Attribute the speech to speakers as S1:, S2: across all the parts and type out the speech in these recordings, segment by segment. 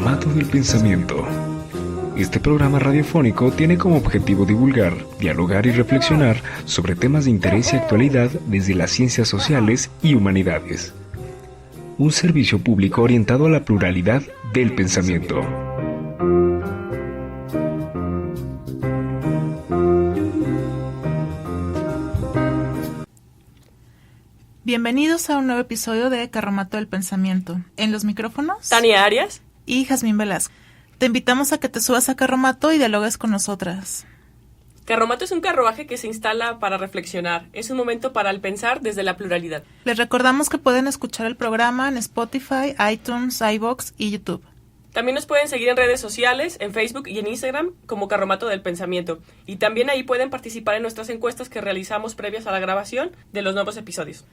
S1: Carromato del Pensamiento. Este programa radiofónico tiene como objetivo divulgar, dialogar y reflexionar sobre temas de interés y actualidad desde las ciencias sociales y humanidades. Un servicio público orientado a la pluralidad del pensamiento.
S2: Bienvenidos a un nuevo episodio de Carromato del Pensamiento. En los micrófonos,
S3: Tania Arias
S2: y Jazmín Velasco. Te invitamos a que te subas a Carromato y dialogues con nosotras.
S3: Carromato es un carruaje que se instala para reflexionar. Es un momento para el pensar desde la pluralidad.
S2: Les recordamos que pueden escuchar el programa en Spotify, iTunes, iVoox y YouTube.
S3: También nos pueden seguir en redes sociales, en Facebook y en Instagram como Carromato del Pensamiento. Y también ahí pueden participar en nuestras encuestas que realizamos previas a la grabación de los nuevos episodios.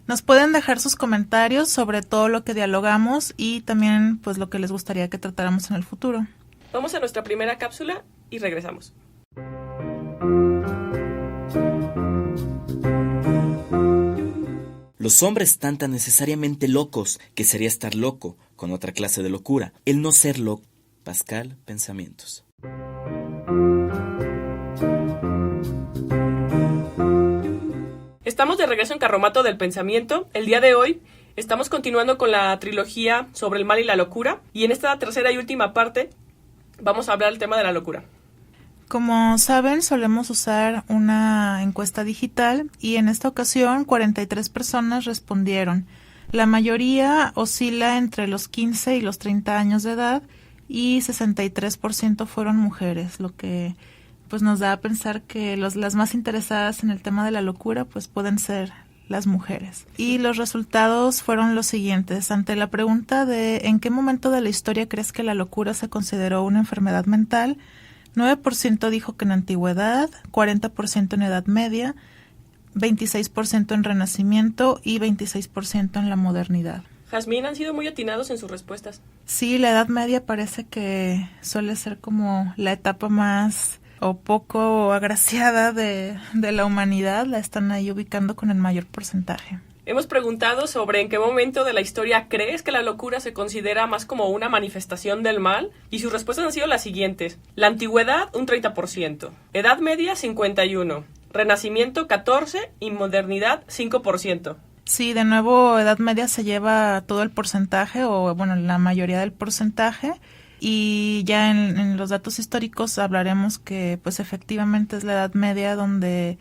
S2: Nos pueden dejar sus comentarios sobre todo lo que dialogamos y también pues lo que les gustaría que tratáramos en el futuro.
S3: Vamos a nuestra primera cápsula y regresamos.
S4: Los hombres están tan necesariamente locos que sería estar loco, con otra clase de locura. El no ser loco. Pascal, Pensamientos.
S3: Estamos de regreso en Carromato del Pensamiento. El día de hoy estamos continuando con la trilogía sobre el mal y la locura. Y en esta tercera y última parte vamos a hablar del tema de la locura.
S2: Como saben, solemos usar una encuesta digital y en esta ocasión 43 personas respondieron. La mayoría oscila entre los 15 y los 30 años de edad y 63% fueron mujeres, lo que pues nos da a pensar que las más interesadas en el tema de la locura pues pueden ser las mujeres. Y los resultados fueron los siguientes. Ante la pregunta de ¿en qué momento de la historia crees que la locura se consideró una enfermedad mental?, 9% dijo que en antigüedad, 40% en Edad Media, 26% en Renacimiento y 26% en la modernidad.
S3: Jazmín, han sido muy atinados en sus respuestas.
S2: Sí, la Edad Media parece que suele ser como la etapa más o poco agraciada de la humanidad. La están ahí ubicando con el mayor porcentaje.
S3: Hemos preguntado sobre en qué momento de la historia crees que la locura se considera más como una manifestación del mal, y sus respuestas han sido las siguientes. La antigüedad, un 30%. Edad Media, 51%. Renacimiento, 14%. Y modernidad, 5%.
S2: Sí, de nuevo, Edad Media se lleva todo el porcentaje, o bueno, la mayoría del porcentaje. Y ya en los datos históricos hablaremos que pues efectivamente es la Edad Media donde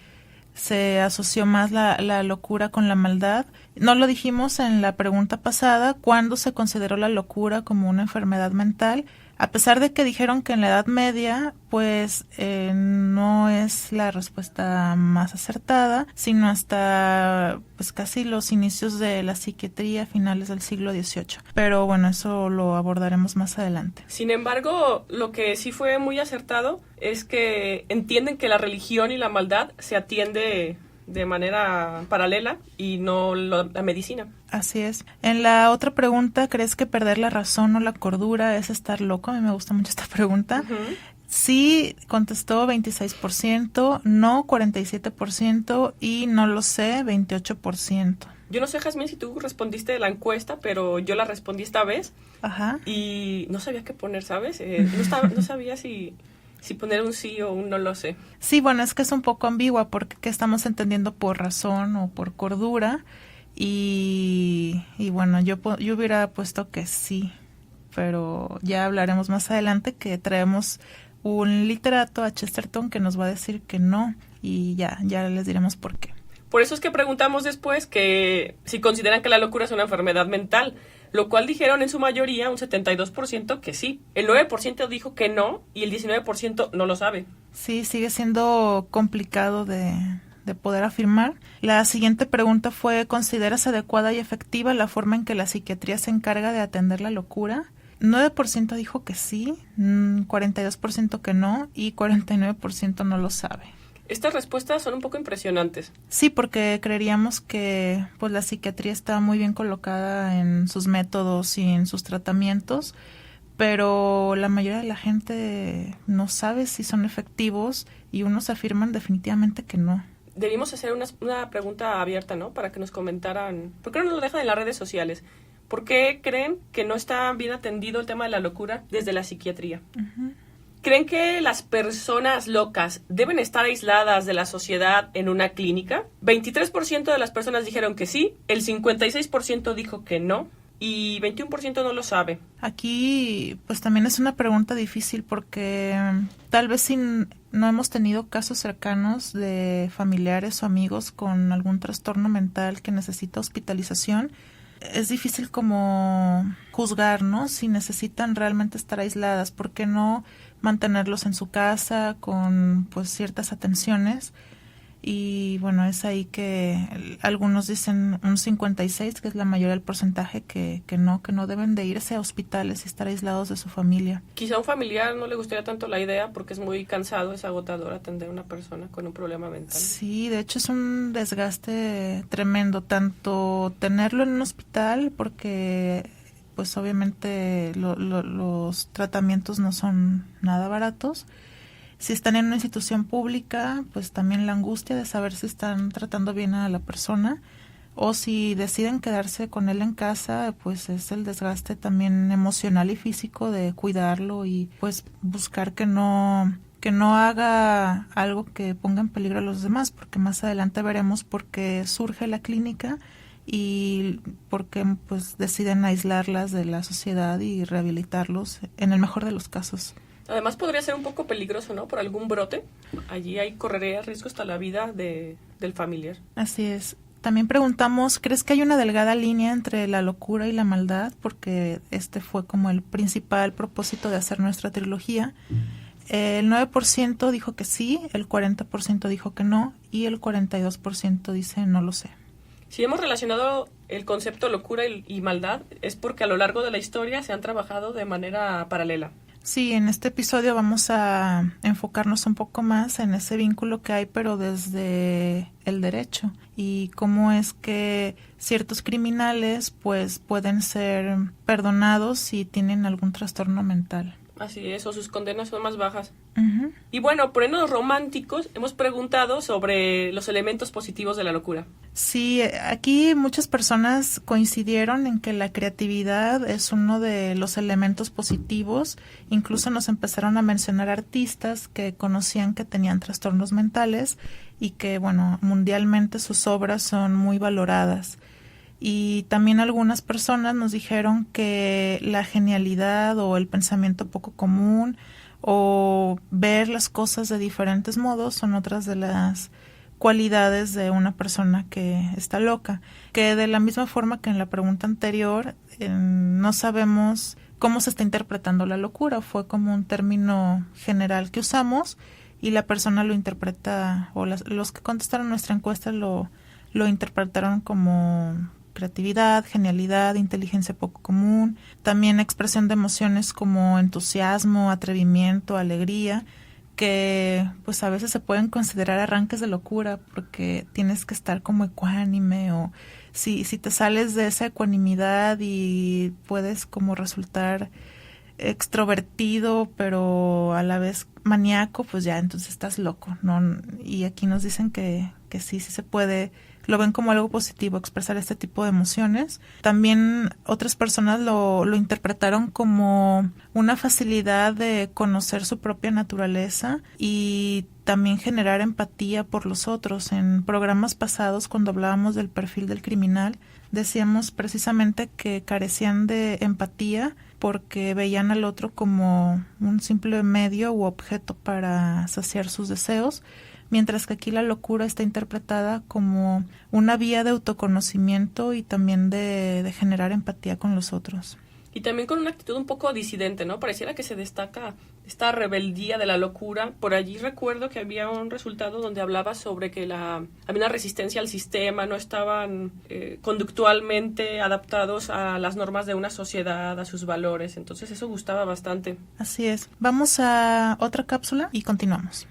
S2: se asoció más la locura con la maldad. No lo dijimos en la pregunta pasada, ¿cuándo se consideró la locura como una enfermedad mental? A pesar de que dijeron que en la Edad Media, pues no es la respuesta más acertada, sino hasta pues casi los inicios de la psiquiatría, finales del siglo XVIII. Pero bueno, eso lo abordaremos más adelante.
S3: Sin embargo, lo que sí fue muy acertado es que entienden que la religión y la maldad se atiende de manera paralela y no la medicina.
S2: Así es. En la otra pregunta, ¿crees que perder la razón o la cordura es estar loco? A mí me gusta mucho esta pregunta. Uh-huh. Sí, contestó 26%, no 47% y no lo sé, 28%.
S3: Yo no sé, Jazmín, si tú respondiste la encuesta, pero yo la respondí esta vez.
S2: Ajá.
S3: Y no sabía qué poner, ¿sabes? No sabía si poner un sí o un no lo sé.
S2: Sí, bueno, es que es un poco ambigua porque ¿qué estamos entendiendo por razón o por cordura? Y bueno, yo hubiera puesto que sí, pero ya hablaremos más adelante que traemos un literato a Chesterton que nos va a decir que no y ya les diremos por qué.
S3: Por eso es que preguntamos después que si consideran que la locura es una enfermedad mental, lo cual dijeron en su mayoría, un 72% que sí. El 9% dijo que no y el 19% no lo sabe.
S2: Sí, sigue siendo complicado de poder afirmar. La siguiente pregunta fue, ¿consideras adecuada y efectiva la forma en que la psiquiatría se encarga de atender la locura? 9% dijo que sí, 42% que no y 49% no lo sabe.
S3: Estas respuestas son un poco impresionantes.
S2: Sí, porque creeríamos que pues la psiquiatría está muy bien colocada en sus métodos y en sus tratamientos, pero la mayoría de la gente no sabe si son efectivos y unos afirman definitivamente que no.
S3: Debimos hacer una pregunta abierta, ¿no? Para que nos comentaran. ¿Por qué no nos lo dejan en las redes sociales? ¿Por qué creen que no está bien atendido el tema de la locura desde la psiquiatría? ¿Creen que las personas locas deben estar aisladas de la sociedad en una clínica? 23% de las personas dijeron que sí, el 56% dijo que no y 21% no lo sabe.
S2: Aquí pues también es una pregunta difícil porque tal vez si no hemos tenido casos cercanos de familiares o amigos con algún trastorno mental que necesita hospitalización, es difícil como juzgar, ¿no? Si necesitan realmente estar aisladas, ¿por qué no mantenerlos en su casa con pues ciertas atenciones? Y bueno, es ahí que algunos dicen un 56, que es la mayoría del porcentaje, que no deben de irse a hospitales y estar aislados de su familia.
S3: Quizá a un familiar no le gustaría tanto la idea porque es muy cansado, es agotador atender a una persona con un problema mental.
S2: Sí, de hecho es un desgaste tremendo, tanto tenerlo en un hospital porque pues obviamente los tratamientos no son nada baratos. Si están en una institución pública, pues también la angustia de saber si están tratando bien a la persona, o si deciden quedarse con él en casa, pues es el desgaste también emocional y físico de cuidarlo y pues buscar que no haga algo que ponga en peligro a los demás, porque más adelante veremos por qué surge la clínica y por qué pues deciden aislarlas de la sociedad y rehabilitarlos en el mejor de los casos.
S3: Además podría ser un poco peligroso, ¿no? Por algún brote. Allí correría riesgo hasta la vida del familiar.
S2: Así es. También preguntamos, ¿crees que hay una delgada línea entre la locura y la maldad? Porque este fue como el principal propósito de hacer nuestra trilogía. El 9% dijo que sí, el 40% dijo que no y el 42% dice no lo sé.
S3: Si hemos relacionado el concepto locura y maldad, es porque a lo largo de la historia se han trabajado de manera paralela.
S2: Sí, en este episodio vamos a enfocarnos un poco más en ese vínculo que hay, pero desde el derecho, y cómo es que ciertos criminales pues pueden ser perdonados si tienen algún trastorno mental.
S3: Así es, o sus condenas son más bajas.
S2: Uh-huh.
S3: Y bueno, poniéndonos románticos, hemos preguntado sobre los elementos positivos de la locura.
S2: Sí, aquí muchas personas coincidieron en que la creatividad es uno de los elementos positivos. Incluso nos empezaron a mencionar artistas que conocían que tenían trastornos mentales y que, bueno, mundialmente sus obras son muy valoradas. Y también algunas personas nos dijeron que la genialidad o el pensamiento poco común o ver las cosas de diferentes modos son otras de las cualidades de una persona que está loca, que de la misma forma que en la pregunta anterior no sabemos cómo se está interpretando la locura, fue como un término general que usamos y la persona lo interpreta, o los que contestaron nuestra encuesta lo interpretaron como creatividad, genialidad, inteligencia poco común, también expresión de emociones como entusiasmo, atrevimiento, alegría, que pues a veces se pueden considerar arranques de locura porque tienes que estar como ecuánime, o si te sales de esa ecuanimidad y puedes como resultar extrovertido pero a la vez maníaco, pues ya entonces estás loco, ¿no? Y aquí nos dicen que sí se puede, lo ven como algo positivo expresar este tipo de emociones. También otras personas lo interpretaron como una facilidad de conocer su propia naturaleza y también generar empatía por los otros. En programas pasados, cuando hablábamos del perfil del criminal, decíamos precisamente que carecían de empatía porque veían al otro como un simple medio u objeto para saciar sus deseos, mientras que aquí la locura está interpretada como una vía de autoconocimiento y también de generar empatía con los otros.
S3: Y también con una actitud un poco disidente, ¿no? Pareciera que se destaca esta rebeldía de la locura. Por allí recuerdo que había un resultado donde hablaba sobre que había una resistencia al sistema, no estaban conductualmente adaptados a las normas de una sociedad, a sus valores. Entonces eso gustaba bastante.
S2: Así es. Vamos a otra cápsula y continuamos.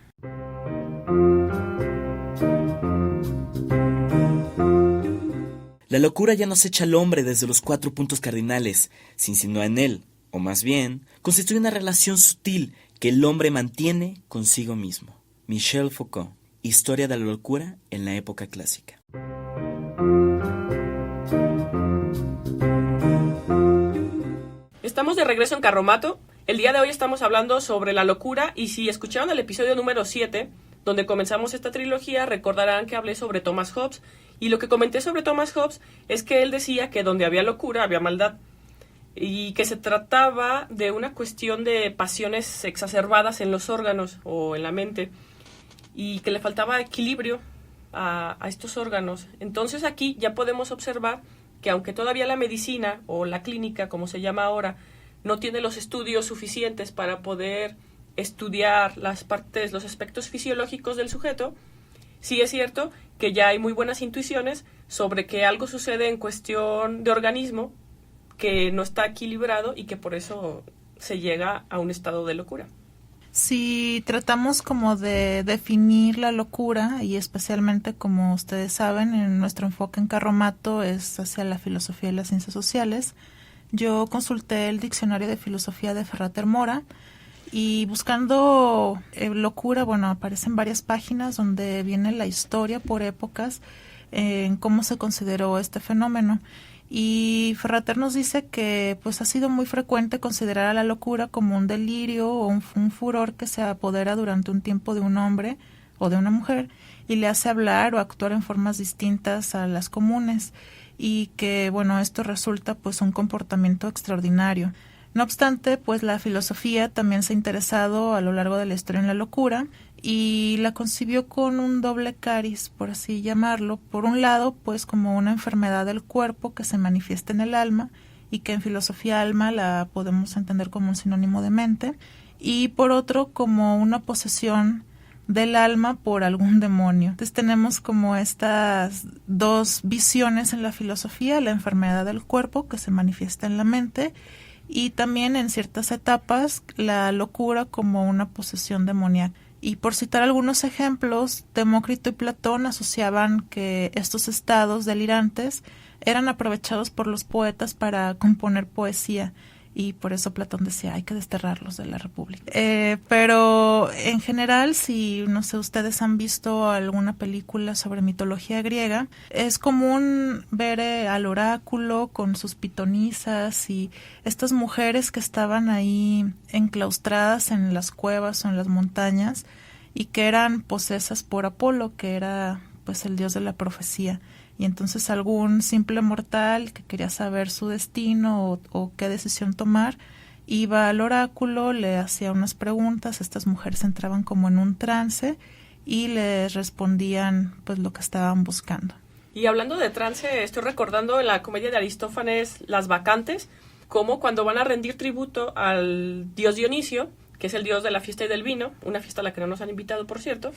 S4: La locura ya no acecha al hombre desde los 4 puntos cardinales, se insinúa en él, o más bien, constituye una relación sutil que el hombre mantiene consigo mismo. Michel Foucault, Historia de la locura en la época clásica.
S3: estamos de regreso en Carromato. El día de hoy estamos hablando sobre la locura y si escucharon el episodio número 7, donde comenzamos esta trilogía, recordarán que hablé sobre Thomas Hobbes y lo que comenté sobre Thomas Hobbes es que él decía que donde había locura había maldad y que se trataba de una cuestión de pasiones exacerbadas en los órganos o en la mente y que le faltaba equilibrio a estos órganos. Entonces aquí ya podemos observar que aunque todavía la medicina o la clínica, como se llama ahora, no tiene los estudios suficientes para poder estudiar las partes, los aspectos fisiológicos del sujeto, sí es cierto que ya hay muy buenas intuiciones sobre que algo sucede en cuestión de organismo que no está equilibrado y que por eso se llega a un estado de locura.
S2: Si tratamos como de definir la locura, y especialmente, como ustedes saben, en nuestro enfoque en Carromato es hacia la filosofía y las ciencias sociales, yo consulté el diccionario de filosofía de Ferrater Mora y buscando locura, bueno, aparecen varias páginas donde viene la historia por épocas en cómo se consideró este fenómeno. Y Ferrater nos dice que pues ha sido muy frecuente considerar a la locura como un delirio o un furor que se apodera durante un tiempo de un hombre o de una mujer y le hace hablar o actuar en formas distintas a las comunes y que bueno, esto resulta pues un comportamiento extraordinario. No obstante, pues la filosofía también se ha interesado a lo largo de la historia en la locura y la concibió con un doble cariz, por así llamarlo. Por un lado, pues como una enfermedad del cuerpo que se manifiesta en el alma y que en filosofía alma la podemos entender como un sinónimo de mente, y por otro como una posesión del alma por algún demonio. Entonces tenemos como estas dos visiones en la filosofía, la enfermedad del cuerpo que se manifiesta en la mente y también en ciertas etapas la locura como una posesión demoníaca. Y por citar algunos ejemplos, Demócrito y Platón asociaban que estos estados delirantes eran aprovechados por los poetas para componer poesía y por eso Platón decía hay que desterrarlos de la República. Pero en general, si no sé, ustedes han visto alguna película sobre mitología griega, es común ver al oráculo con sus pitonisas y estas mujeres que estaban ahí enclaustradas en las cuevas o en las montañas y que eran posesas por Apolo, que era pues el dios de la profecía. Y entonces algún simple mortal que quería saber su destino o qué decisión tomar, iba al oráculo, le hacía unas preguntas, estas mujeres entraban como en un trance y les respondían pues lo que estaban buscando.
S3: Y hablando de trance, estoy recordando en la comedia de Aristófanes Las Bacantes, como cuando van a rendir tributo al dios Dionisio, que es el dios de la fiesta y del vino, una fiesta a la que no nos han invitado, por cierto,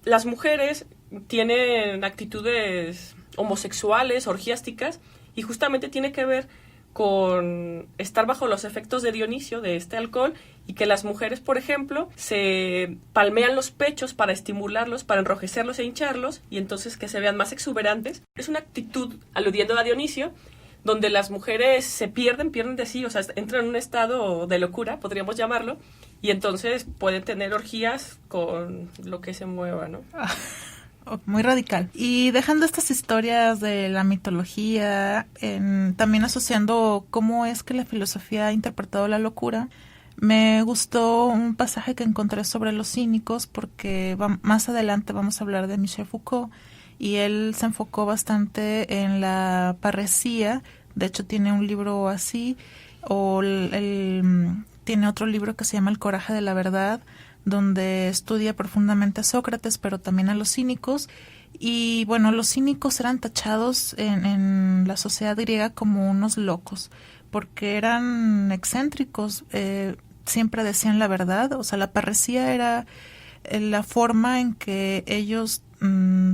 S3: las mujeres tienen actitudes homosexuales, orgiásticas, y justamente tiene que ver con estar bajo los efectos de Dionisio, de este alcohol, y que las mujeres, por ejemplo, se palmean los pechos para estimularlos, para enrojecerlos e hincharlos, y entonces que se vean más exuberantes. Es una actitud aludiendo a Dionisio, donde las mujeres se pierden de sí, o sea, entran en un estado de locura, podríamos llamarlo, y entonces pueden tener orgías con lo que se mueva, ¿no?
S2: Muy radical. Y dejando estas historias de la mitología, también asociando cómo es que la filosofía ha interpretado la locura, me gustó un pasaje que encontré sobre los cínicos, porque más adelante vamos a hablar de Michel Foucault, y él se enfocó bastante en la parresía. De hecho tiene un libro así, o tiene otro libro que se llama El coraje de la verdad, donde estudia profundamente a Sócrates, pero también a los cínicos. Y bueno, los cínicos eran tachados en la sociedad griega como unos locos, porque eran excéntricos, siempre decían la verdad. O sea, la parresía era la forma en que ellos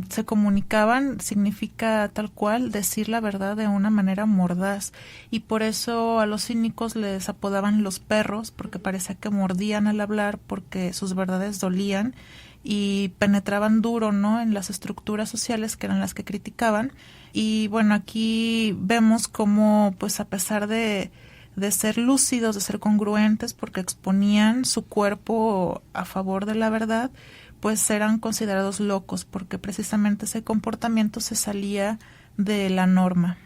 S2: se comunicaban, significa tal cual decir la verdad de una manera mordaz, y por eso a los cínicos les apodaban los perros, porque parecía que mordían al hablar, porque sus verdades dolían y penetraban duro, ¿no?, en las estructuras sociales que eran las que criticaban. Y bueno, aquí vemos cómo pues a pesar de ser lúcidos, de ser congruentes, porque exponían su cuerpo a favor de la verdad, pues eran considerados locos, porque precisamente ese comportamiento se salía de la norma.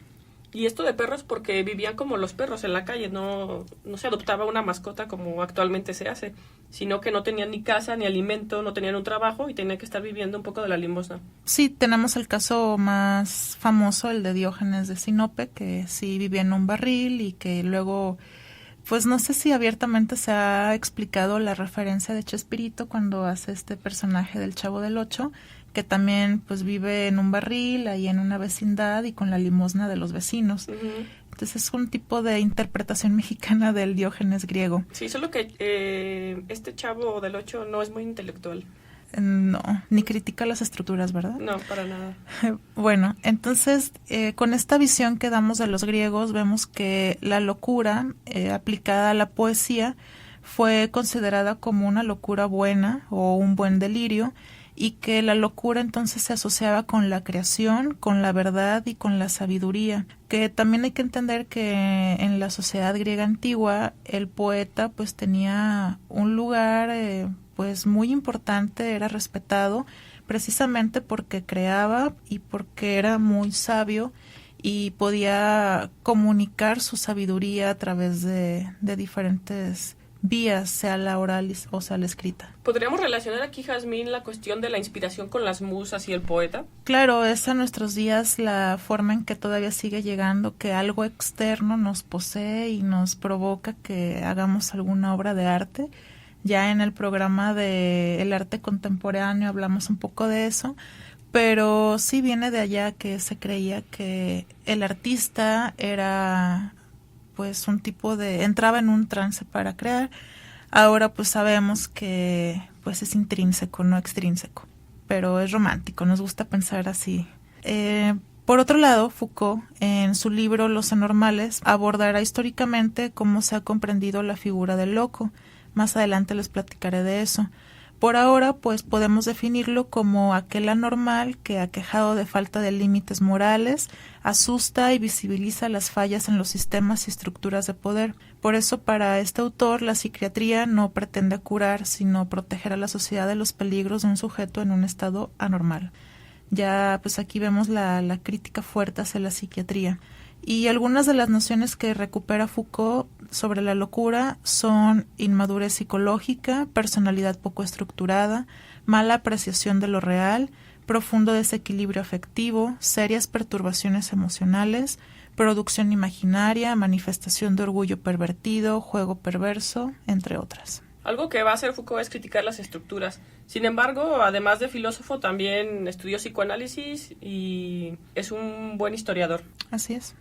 S3: Y esto de perros porque vivían como los perros en la calle, no se adoptaba una mascota como actualmente se hace, sino que no tenían ni casa, ni alimento, no tenían un trabajo y tenían que estar viviendo un poco de la limosna.
S2: Sí, tenemos el caso más famoso, el de Diógenes de Sinope, que sí vivía en un barril y que luego, pues no sé si abiertamente se ha explicado la referencia de Chespirito cuando hace este personaje del Chavo del Ocho, que también pues vive en un barril, ahí en una vecindad y con la limosna de los vecinos.
S3: Uh-huh.
S2: Entonces es un tipo de interpretación mexicana del Diógenes griego.
S3: Sí, solo que este Chavo del Ocho no es muy intelectual.
S2: No, ni critica las estructuras, ¿verdad?
S3: No, para nada.
S2: Bueno, entonces con esta visión que damos de los griegos vemos que la locura aplicada a la poesía fue considerada como una locura buena o un buen delirio, y que la locura entonces se asociaba con la creación, con la verdad y con la sabiduría. Que también hay que entender que en la sociedad griega antigua el poeta pues tenía un lugar pues muy importante, era respetado precisamente porque creaba y porque era muy sabio y podía comunicar su sabiduría a través de diferentes vías, sea la oral o sea la escrita.
S3: ¿Podríamos relacionar aquí, Jazmín, la cuestión de la inspiración con las musas y el poeta?
S2: Claro, es a nuestros días la forma en que todavía sigue llegando, que algo externo nos posee y nos provoca que hagamos alguna obra de arte. Ya en el programa de El arte contemporáneo hablamos un poco de eso, pero sí viene de allá que se creía que el artista era pues un tipo entraba en un trance para crear. Ahora pues sabemos que pues es intrínseco, no extrínseco, pero es romántico, nos gusta pensar así. Por otro lado, Foucault, en su libro Los Anormales, abordará históricamente cómo se ha comprendido la figura del loco. Más adelante les platicaré de eso. Por ahora, pues podemos definirlo como aquel anormal que, aquejado de falta de límites morales, asusta y visibiliza las fallas en los sistemas y estructuras de poder. Por eso, para este autor, la psiquiatría no pretende curar, sino proteger a la sociedad de los peligros de un sujeto en un estado anormal. Ya, pues aquí vemos la crítica fuerte hacia la psiquiatría. Y algunas de las nociones que recupera Foucault sobre la locura son inmadurez psicológica, personalidad poco estructurada, mala apreciación de lo real, profundo desequilibrio afectivo, serias perturbaciones emocionales, producción imaginaria, manifestación de orgullo pervertido, juego perverso, entre otras.
S3: Algo que va a hacer Foucault es criticar las estructuras. Sin embargo, además de filósofo, también estudió psicoanálisis y es un buen historiador.
S2: Así es.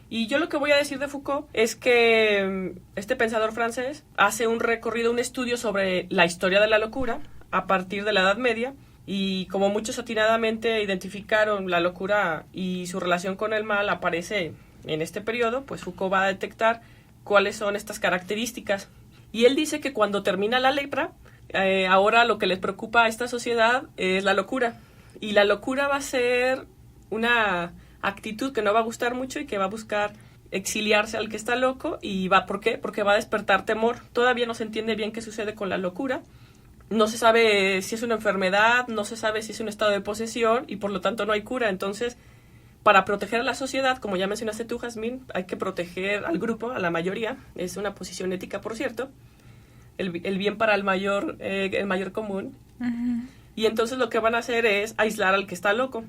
S3: Y yo lo que voy a decir de Foucault es que este pensador francés hace un recorrido, un estudio sobre la historia de la locura a partir de la Edad Media, y como muchos atinadamente identificaron la locura y su relación con el mal aparece en este periodo, pues Foucault va a detectar cuáles son estas características. Y él dice que cuando termina la lepra, ahora lo que les preocupa a esta sociedad es la locura. Y la locura va a ser una actitud que no va a gustar mucho y que va a buscar exiliarse al que está loco. ¿Y por qué? Porque va a despertar temor. Todavía no se entiende bien qué sucede con la locura. No se sabe si es una enfermedad, no se sabe si es un estado de posesión y por lo tanto no hay cura. Entonces, para proteger a la sociedad, como ya mencionaste tú, Jazmín, hay que proteger al grupo, a la mayoría. Es una posición ética, por cierto. El bien para el mayor común. Uh-huh. Y entonces lo que van a hacer es aislar al que está loco,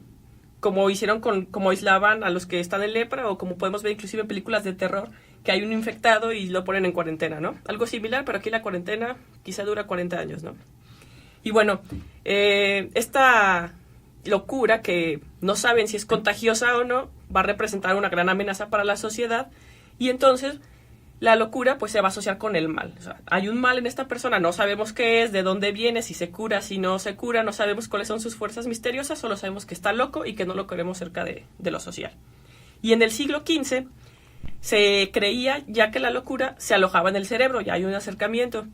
S3: como hicieron como aislaban a los que están en lepra, o como podemos ver inclusive en películas de terror, que hay un infectado y lo ponen en cuarentena, ¿no? Algo similar, pero aquí la cuarentena quizá dura 40 años, ¿no? Y bueno, esta locura, que no saben si es contagiosa o no, va a representar una gran amenaza para la sociedad, y entonces la locura pues se va a asociar con el mal. O sea, hay un mal en esta persona, no sabemos qué es, de dónde viene, si se cura, si no se cura, no sabemos cuáles son sus fuerzas misteriosas, solo sabemos que está loco y que no lo queremos cerca de lo social. Y en el siglo XV se creía ya que la locura se alojaba en el cerebro, ya hay un acercamiento.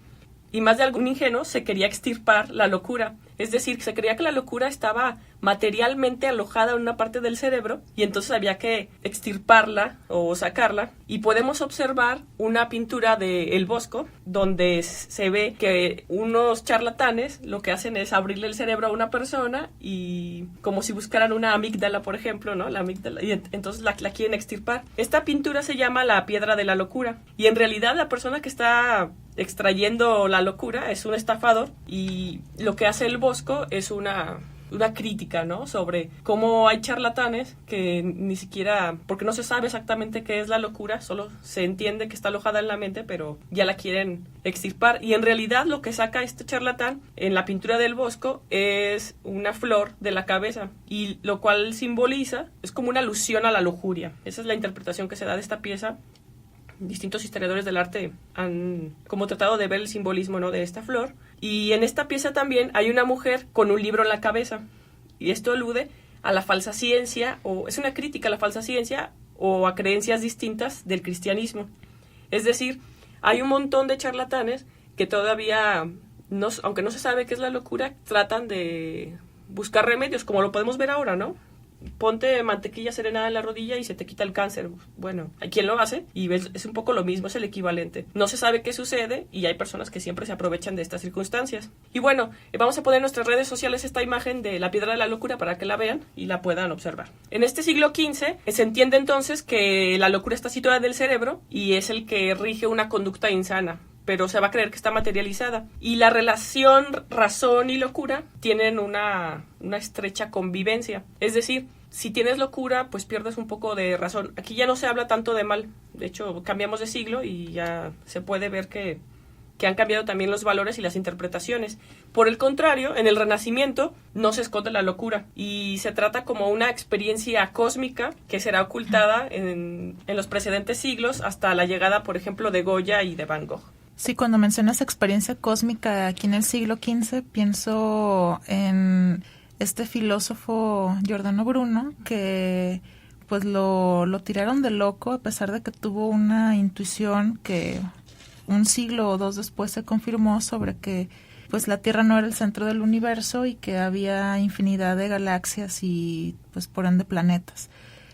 S3: y más de algún ingenuo se quería extirpar la locura. Es decir, se creía que la locura estaba materialmente alojada en una parte del cerebro y entonces había que extirparla o sacarla. Y podemos observar una pintura de El Bosco donde se ve que unos charlatanes lo que hacen es abrirle el cerebro a una persona y como si buscaran una amígdala, por ejemplo, ¿no? La amígdala, y entonces la quieren extirpar. Esta pintura se llama La Piedra de la Locura y en realidad la persona que está extrayendo la locura es un estafador y lo que hace El Bosco es una crítica, ¿no? Sobre cómo hay charlatanes que ni siquiera, porque no se sabe exactamente qué es la locura, solo se entiende que está alojada en la mente, pero ya la quieren extirpar. Y en realidad lo que saca este charlatán en la pintura del Bosco es una flor de la cabeza, y lo cual simboliza, es como una alusión a la lujuria. Esa es la interpretación que se da de esta pieza. Distintos historiadores del arte han como tratado de ver el simbolismo, ¿no?, de esta flor. Y en esta pieza también hay una mujer con un libro en la cabeza. Y esto alude a la falsa ciencia, o es una crítica a la falsa ciencia o a creencias distintas del cristianismo. Es decir, hay un montón de charlatanes que todavía, aunque no se sabe qué es la locura, tratan de buscar remedios, como lo podemos ver ahora, ¿no? Ponte mantequilla serenada en la rodilla y se te quita el cáncer. Bueno, hay quien lo hace y es un poco lo mismo, es el equivalente. No se sabe qué sucede y hay personas que siempre se aprovechan de estas circunstancias. Y bueno, vamos a poner en nuestras redes sociales esta imagen de la Piedra de la Locura para que la vean y la puedan observar. En este siglo XV se entiende entonces que la locura está situada en el cerebro y es el que rige una conducta insana, pero se va a creer que está materializada. Y la relación razón y locura tienen una estrecha convivencia. Es decir, si tienes locura, pues pierdes un poco de razón. Aquí ya no se habla tanto de mal. De hecho, cambiamos de siglo y ya se puede ver que han cambiado también los valores y las interpretaciones. Por el contrario, en el Renacimiento no se esconde la locura y se trata como una experiencia cósmica que será ocultada en los precedentes siglos hasta la llegada, por ejemplo, de Goya y de Van Gogh.
S2: Sí, cuando mencionas experiencia cósmica aquí en el siglo XV, pienso en este filósofo Giordano Bruno, que pues lo tiraron de loco a pesar de que tuvo una intuición que un siglo o dos después se confirmó sobre que pues la Tierra no era el centro del universo y que había infinidad de galaxias y pues por ende planetas.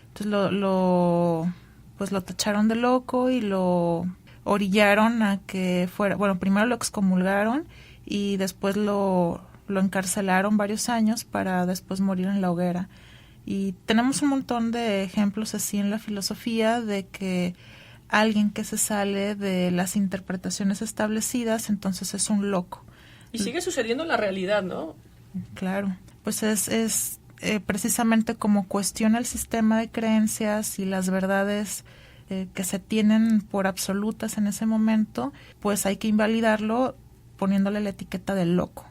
S2: Entonces lo tacharon de loco y lo orillaron a que fuera, bueno, primero lo excomulgaron y después lo encarcelaron varios años para después morir en la hoguera. Y tenemos un montón de ejemplos así en la filosofía de que alguien que se sale de las interpretaciones establecidas, entonces es un loco.
S3: Y sigue sucediendo en la realidad, ¿no?
S2: Claro, pues es precisamente como cuestiona el sistema de creencias y las verdades que se tienen por absolutas en ese momento, pues hay que invalidarlo poniéndole la etiqueta de loco,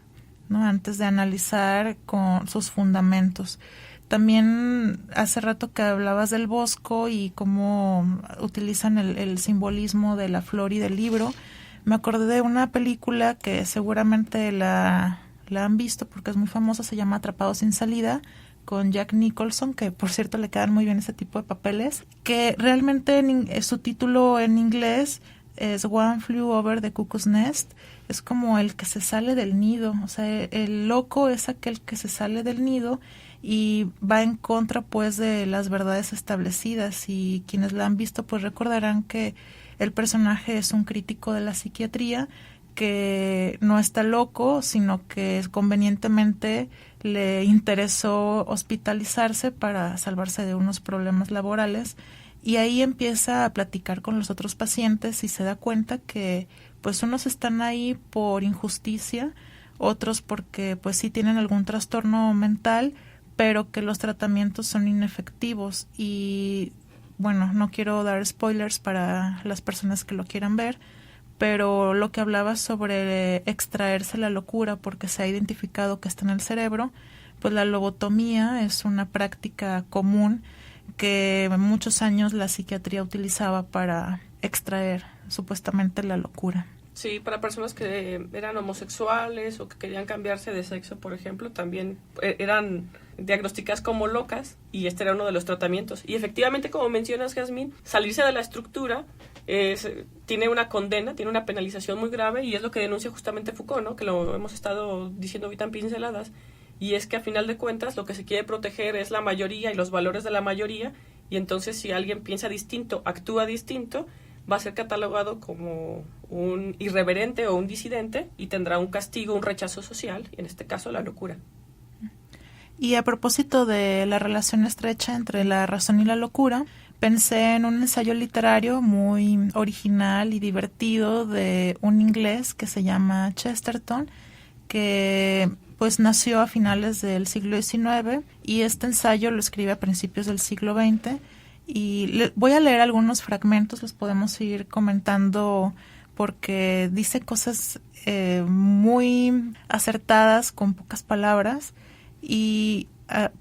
S2: ¿no? Antes de analizar con sus fundamentos. También hace rato que hablabas del Bosco y cómo utilizan el simbolismo de la flor y del libro. Me acordé de una película que seguramente la han visto porque es muy famosa, se llama Atrapados sin salida, con Jack Nicholson, que por cierto le quedan muy bien ese tipo de papeles, que realmente su título en inglés es One Flew Over the Cuckoo's Nest. Es como el que se sale del nido, o sea, el loco es aquel que se sale del nido y va en contra pues de las verdades establecidas, y quienes la han visto pues recordarán que el personaje es un crítico de la psiquiatría que no está loco, sino que convenientemente le interesó hospitalizarse para salvarse de unos problemas laborales, y ahí empieza a platicar con los otros pacientes y se da cuenta que pues unos están ahí por injusticia, otros porque pues sí tienen algún trastorno mental, pero que los tratamientos son inefectivos. Y bueno, no quiero dar spoilers para las personas que lo quieran ver, pero lo que hablaba sobre extraerse la locura porque se ha identificado que está en el cerebro, pues la lobotomía es una práctica común que muchos años la psiquiatría utilizaba para extraer supuestamente la locura.
S3: Sí, para personas que eran homosexuales o que querían cambiarse de sexo, por ejemplo, también eran diagnosticadas como locas y este era uno de los tratamientos. Y efectivamente, como mencionas, Jazmín, salirse de la estructura tiene una condena, tiene una penalización muy grave, y es lo que denuncia justamente Foucault, ¿no? Que lo hemos estado diciendo ahorita en pinceladas, y es que a final de cuentas lo que se quiere proteger es la mayoría y los valores de la mayoría, y entonces si alguien piensa distinto, actúa distinto, va a ser catalogado como un irreverente o un disidente y tendrá un castigo, un rechazo social, y en este caso la locura.
S2: Y a propósito de la relación estrecha entre la razón y la locura, pensé en un ensayo literario muy original y divertido de un inglés que se llama Chesterton, que pues nació a finales del siglo XIX, y este ensayo lo escribe a principios del siglo XX, y voy a leer algunos fragmentos, los podemos ir comentando porque dice cosas muy acertadas con pocas palabras. Y,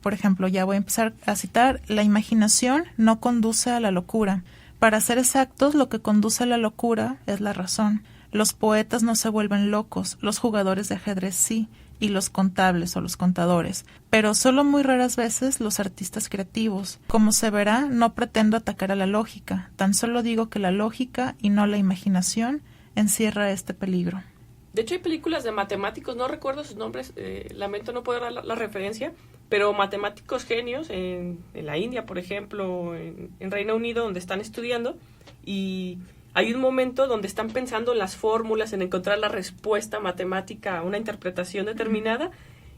S2: por ejemplo, ya voy a empezar a citar: la imaginación no conduce a la locura. Para ser exactos, lo que conduce a la locura es la razón. Los poetas no se vuelven locos, los jugadores de ajedrez sí, y los contables o los contadores, pero solo muy raras veces los artistas creativos. Como se verá, no pretendo atacar a la lógica, tan solo digo que la lógica y no la imaginación encierra este peligro.
S3: De hecho, hay películas de matemáticos, no recuerdo sus nombres, lamento no poder dar la referencia, pero matemáticos genios en la India, por ejemplo, en Reino Unido, donde están estudiando, y hay un momento donde están pensando en las fórmulas, en encontrar la respuesta matemática a una interpretación determinada,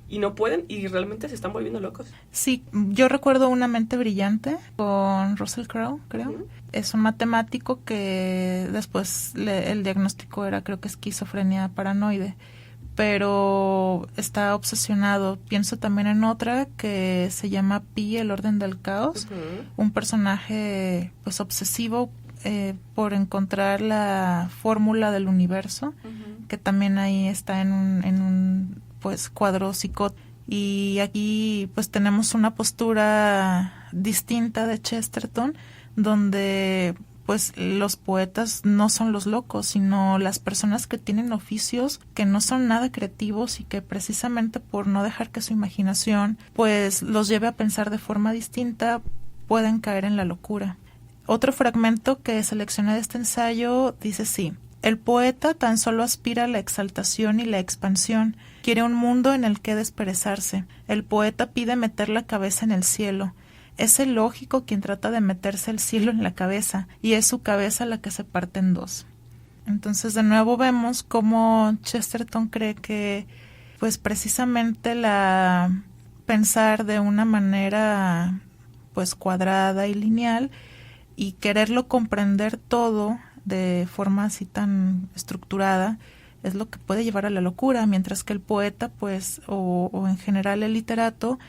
S3: y no pueden, y realmente se están volviendo locos.
S2: Sí, yo recuerdo Una mente brillante con Russell Crowe, creo. Uh-huh. Es un matemático que después el diagnóstico era, creo que, esquizofrenia paranoide, pero está obsesionado. Pienso también en otra que se llama Pi, el orden del caos, un personaje pues obsesivo por encontrar la fórmula del universo, que también ahí está en un pues cuadro psicótico. Y aquí pues tenemos una postura distinta de Chesterton, donde pues los poetas no son los locos, sino las personas que tienen oficios que no son nada creativos y que precisamente por no dejar que su imaginación pues los lleve a pensar de forma distinta, pueden caer en la locura. Otro fragmento que seleccioné de este ensayo dice así: el poeta tan solo aspira a la exaltación y la expansión, quiere un mundo en el que desperezarse. El poeta pide meter la cabeza en el cielo. Es el lógico quien trata de meterse el cielo en la cabeza, y es su cabeza la que se parte en dos. Entonces, de nuevo vemos cómo Chesterton cree que pues precisamente pensar de una manera pues cuadrada y lineal, y quererlo comprender todo de forma así tan estructurada, es lo que puede llevar a la locura, mientras que el poeta pues o en general el literato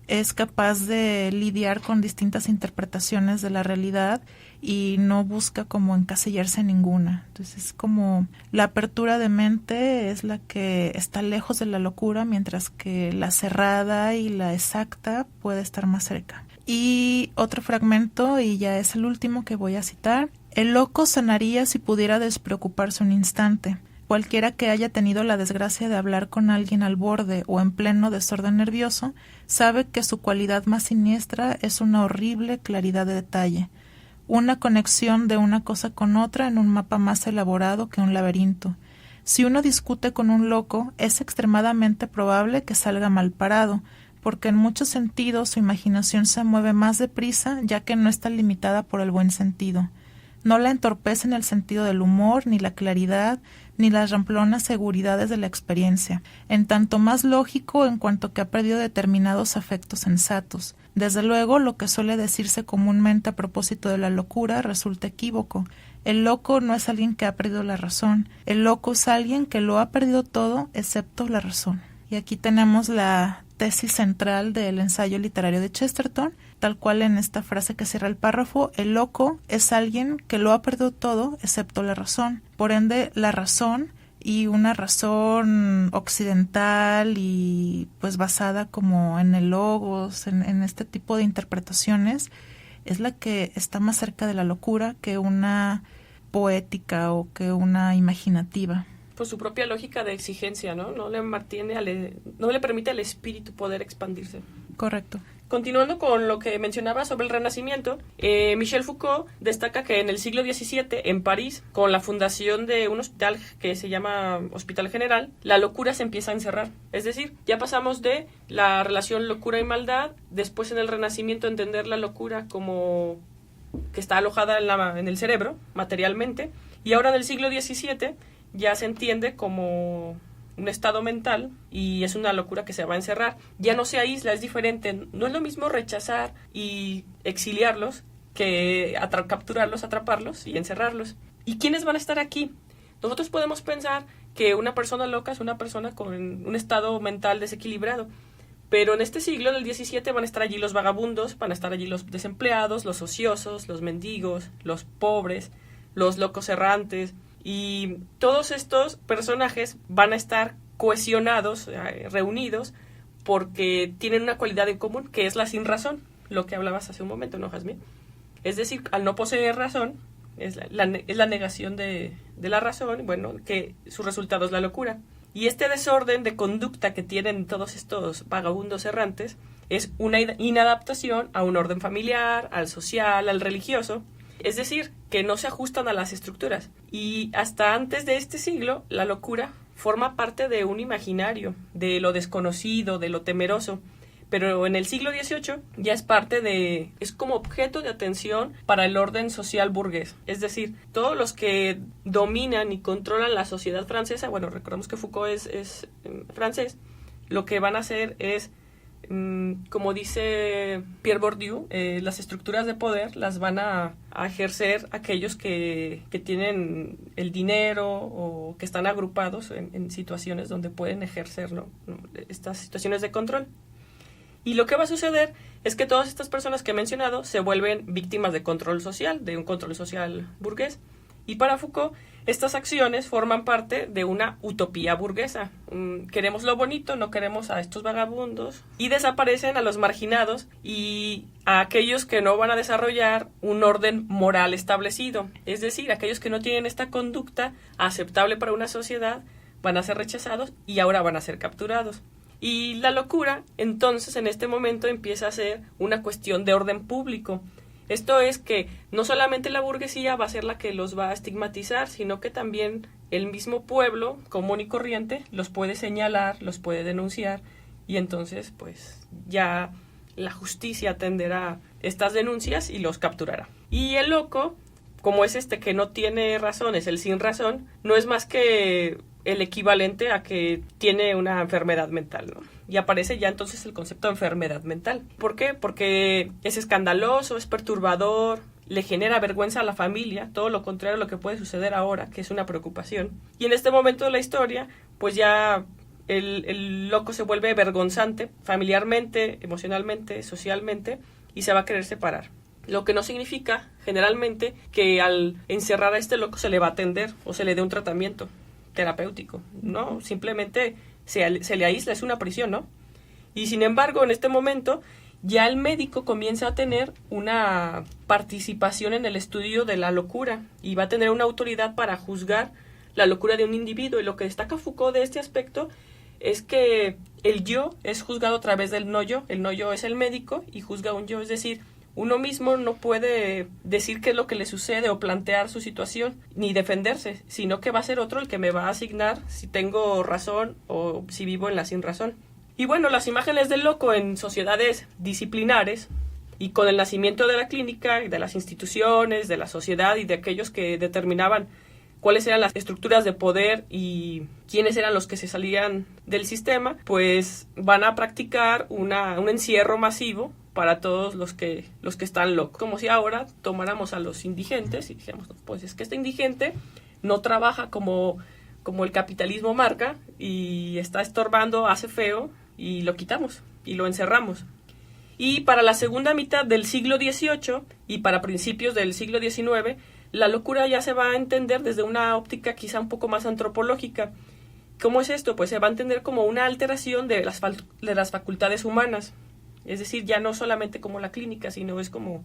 S2: es capaz de lidiar con distintas interpretaciones de la realidad y no busca como encasillarse en ninguna. Entonces es como la apertura de mente es la que está lejos de la locura, mientras que la cerrada y la exacta puede estar más cerca. Y otro fragmento, y ya es el último que voy a citar: el loco sanaría si pudiera despreocuparse un instante. Cualquiera que haya tenido la desgracia de hablar con alguien al borde o en pleno desorden nervioso, sabe que su cualidad más siniestra es una horrible claridad de detalle, una conexión de una cosa con otra en un mapa más elaborado que un laberinto. Si uno discute con un loco, es extremadamente probable que salga mal parado, porque en muchos sentidos su imaginación se mueve más deprisa, ya que no está limitada por el buen sentido. No la entorpecen el sentido del humor, ni la claridad, ni las ramplonas seguridades de la experiencia, en tanto más lógico en cuanto que ha perdido determinados afectos sensatos. Desde luego, lo que suele decirse comúnmente a propósito de la locura resulta equívoco. El loco no es alguien que ha perdido la razón, el loco es alguien que lo ha perdido todo excepto la razón. Y aquí tenemos la tesis central del ensayo literario de Chesterton, tal cual en esta frase que cierra el párrafo: el loco es alguien que lo ha perdido todo excepto la razón. Por ende, la razón, y una razón occidental y pues basada como en el logos, en este tipo de interpretaciones, es la que está más cerca de la locura que una poética o que una imaginativa.
S3: Pues su propia lógica de exigencia, ¿no? No le permite al espíritu poder expandirse.
S2: Correcto.
S3: Continuando con lo que mencionaba sobre el Renacimiento, Michel Foucault destaca que en el siglo XVII, en París, con la fundación de un hospital que se llama Hospital General, la locura se empieza a encerrar. Es decir, ya pasamos de la relación locura y maldad, después en el Renacimiento entender la locura como que está alojada en el cerebro, materialmente, y ahora en el siglo XVII ya se entiende como un estado mental y es una locura que se va a encerrar. Ya no se aísla, es diferente. No es lo mismo rechazar y exiliarlos que capturarlos, atraparlos y encerrarlos. ¿Y quiénes van a estar aquí? Nosotros podemos pensar que una persona loca es una persona con un estado mental desequilibrado, pero en este siglo, en el XVII, van a estar allí los vagabundos, van a estar allí los desempleados, los ociosos, los mendigos, los pobres, los locos errantes. Y todos estos personajes van a estar cohesionados, reunidos, porque tienen una cualidad en común, que es la sinrazón, lo que hablabas hace un momento, ¿no, Jazmín? Es decir, al no poseer razón, es la negación de la razón, bueno, que su resultado es la locura. Y este desorden de conducta que tienen todos estos vagabundos errantes es una inadaptación a un orden familiar, al social, al religioso. Es decir, que no se ajustan a las estructuras. Y hasta antes de este siglo, la locura forma parte de un imaginario, de lo desconocido, de lo temeroso. Pero en el siglo XVIII ya es como objeto de atención para el orden social burgués. Es decir, todos los que dominan y controlan la sociedad francesa, bueno, recordemos que Foucault es francés, lo que van a hacer es, como dice Pierre Bourdieu, las estructuras de poder las van a ejercer aquellos que tienen el dinero o que están agrupados en situaciones donde pueden ejercer, ¿no? Estas situaciones de control. Y lo que va a suceder es que todas estas personas que he mencionado se vuelven víctimas de control social, de un control social burgués. Y para Foucault, estas acciones forman parte de una utopía burguesa. Queremos lo bonito, no queremos a estos vagabundos. Y desaparecen a los marginados y a aquellos que no van a desarrollar un orden moral establecido. Es decir, aquellos que no tienen esta conducta aceptable para una sociedad van a ser rechazados y ahora van a ser capturados. Y la locura, entonces, en este momento empieza a ser una cuestión de orden público. Esto es que no solamente la burguesía va a ser la que los va a estigmatizar, sino que también el mismo pueblo común y corriente los puede señalar, los puede denunciar, y entonces, pues, ya la justicia atenderá estas denuncias y los capturará. Y el loco, como es que no tiene razón, es el sin razón, no es más que el equivalente a que tiene una enfermedad mental, ¿no? Y aparece ya entonces el concepto de enfermedad mental. ¿Por qué? Porque es escandaloso, es perturbador, le genera vergüenza a la familia, todo lo contrario a lo que puede suceder ahora, que es una preocupación. Y en este momento de la historia, pues ya el loco se vuelve vergonzante, familiarmente, emocionalmente, socialmente, y se va a querer separar. Lo que no significa, generalmente, que al encerrar a este loco se le va a atender o se le dé un tratamiento terapéutico, ¿no? Simplemente se le aísla, es una prisión, ¿no? Y sin embargo, en este momento, ya el médico comienza a tener una participación en el estudio de la locura y va a tener una autoridad para juzgar la locura de un individuo. Y lo que destaca Foucault de este aspecto es que el yo es juzgado a través del no yo. El no yo es el médico y juzga a un yo, es decir, uno mismo no puede decir qué es lo que le sucede o plantear su situación, ni defenderse, sino que va a ser otro el que me va a asignar si tengo razón o si vivo en la sin razón. Y bueno, las imágenes del loco en sociedades disciplinares y con el nacimiento de la clínica y de las instituciones, de la sociedad y de aquellos que determinaban cuáles eran las estructuras de poder y quiénes eran los que se salían del sistema, pues van a practicar un encierro masivo para todos los que están locos. Como si ahora tomáramos a los indigentes y dijéramos, pues es que este indigente no trabaja como el capitalismo marca y está estorbando, hace feo y lo quitamos y lo encerramos. Y para la segunda mitad del siglo XVIII y para principios del siglo XIX, la locura ya se va a entender desde una óptica quizá un poco más antropológica. ¿Cómo es esto? Pues se va a entender como una alteración de las facultades humanas. Es decir, ya no solamente como la clínica, sino es como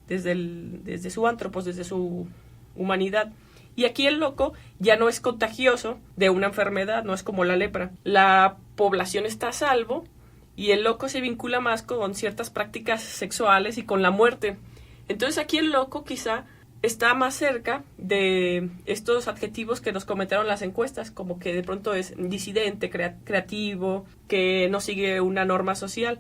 S3: desde su antropos, desde su humanidad. Y aquí el loco ya no es contagioso de una enfermedad, no es como la lepra. La población está a salvo y el loco se vincula más con ciertas prácticas sexuales y con la muerte. Entonces aquí el loco quizá está más cerca de estos adjetivos que nos comentaron las encuestas, como que de pronto es disidente, creativo, que no sigue una norma social.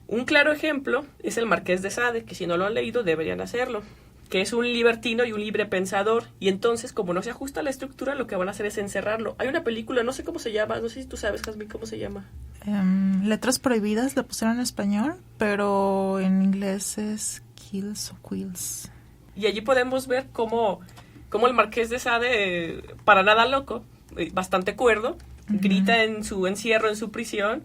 S3: Un claro ejemplo es el Marqués de Sade, que si no lo han leído deberían hacerlo, que es un libertino y un libre pensador, y entonces como no se ajusta a la estructura, lo que van a hacer es encerrarlo. Hay una película, no sé cómo se llama, no sé si tú sabes, Jazmín, cómo se llama.
S2: Letras Prohibidas la pusieron en español, pero en inglés es Kills o Quills.
S3: Y allí podemos ver cómo el Marqués de Sade, para nada loco, bastante cuerdo, grita en su encierro, en su prisión,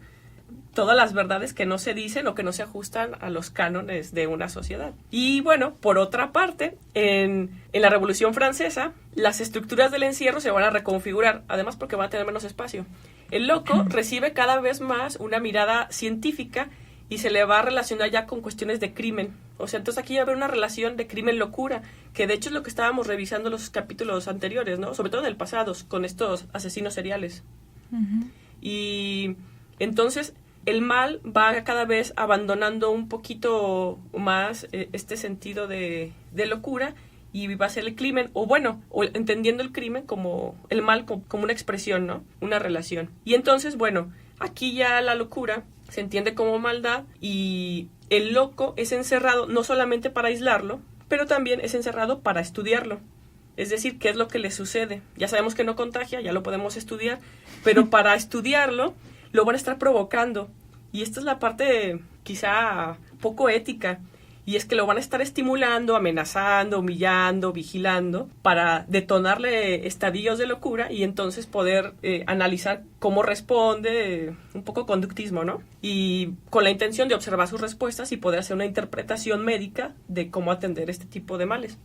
S3: todas las verdades que no se dicen o que no se ajustan a los cánones de una sociedad. Y bueno, por otra parte, en la Revolución Francesa, las estructuras del encierro se van a reconfigurar, además porque van a tener menos espacio. El loco recibe cada vez más una mirada científica y se le va a relacionar ya con cuestiones de crimen. O sea, entonces aquí va a haber una relación de crimen-locura, que de hecho es lo que estábamos revisando los capítulos anteriores, ¿no? Sobre todo en el pasado, con estos asesinos seriales. Uh-huh. Y entonces el mal va cada vez abandonando un poquito más este sentido de locura, y va a ser el crimen, o entendiendo el crimen como el mal, como una expresión, ¿no? Una relación. Y entonces, bueno, aquí ya la locura se entiende como maldad, y el loco es encerrado no solamente para aislarlo, pero también es encerrado para estudiarlo. Es decir, ¿qué es lo que le sucede? Ya sabemos que no contagia, ya lo podemos estudiar, pero para estudiarlo lo van a estar provocando. Y esta es la parte quizá poco ética, y es que lo van a estar estimulando, amenazando, humillando, vigilando, para detonarle estadios de locura y entonces poder analizar cómo responde, un poco conductismo, ¿no? Y con la intención de observar sus respuestas y poder hacer una interpretación médica de cómo atender este tipo de males.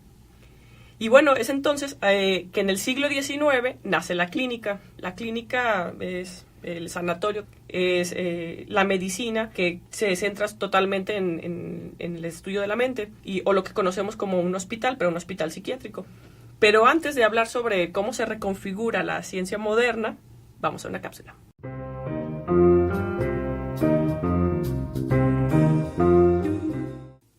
S3: Y bueno, es entonces que en el siglo XIX nace la clínica. La clínica es el sanatorio, es la medicina que se centra totalmente en el estudio de la mente, o lo que conocemos como un hospital, pero un hospital psiquiátrico. Pero antes de hablar sobre cómo se reconfigura la ciencia moderna, vamos a una cápsula.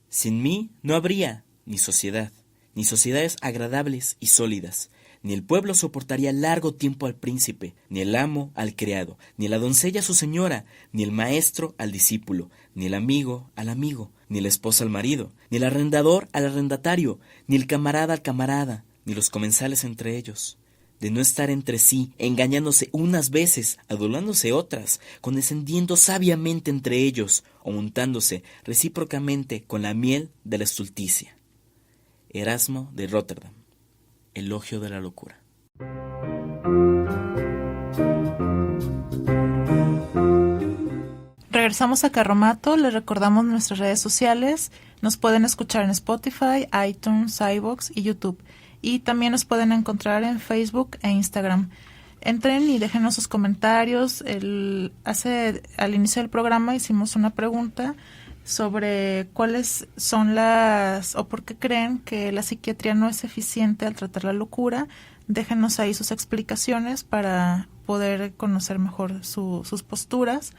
S4: Sin mí no habría ni sociedad, ni sociedades agradables y sólidas. Ni el pueblo soportaría largo tiempo al príncipe, ni el amo al criado, ni la doncella a su señora, ni el maestro al discípulo, ni el amigo al amigo, ni la esposa al marido, ni el arrendador al arrendatario, ni el camarada al camarada, ni los comensales entre ellos. De no estar entre sí, engañándose unas veces, adulándose otras, condescendiendo sabiamente entre ellos, o montándose recíprocamente con la miel de la estulticia. Erasmo de Rotterdam. Elogio de la locura.
S2: Regresamos a Carromato, les recordamos nuestras redes sociales, nos pueden escuchar en Spotify, iTunes, iVoox y YouTube, y también nos pueden encontrar en Facebook e Instagram. Entren y déjenos sus comentarios. Al inicio del programa hicimos una pregunta sobre cuáles son o por qué creen que la psiquiatría no es eficiente al tratar la locura. Déjenos ahí sus explicaciones para poder conocer mejor sus posturas.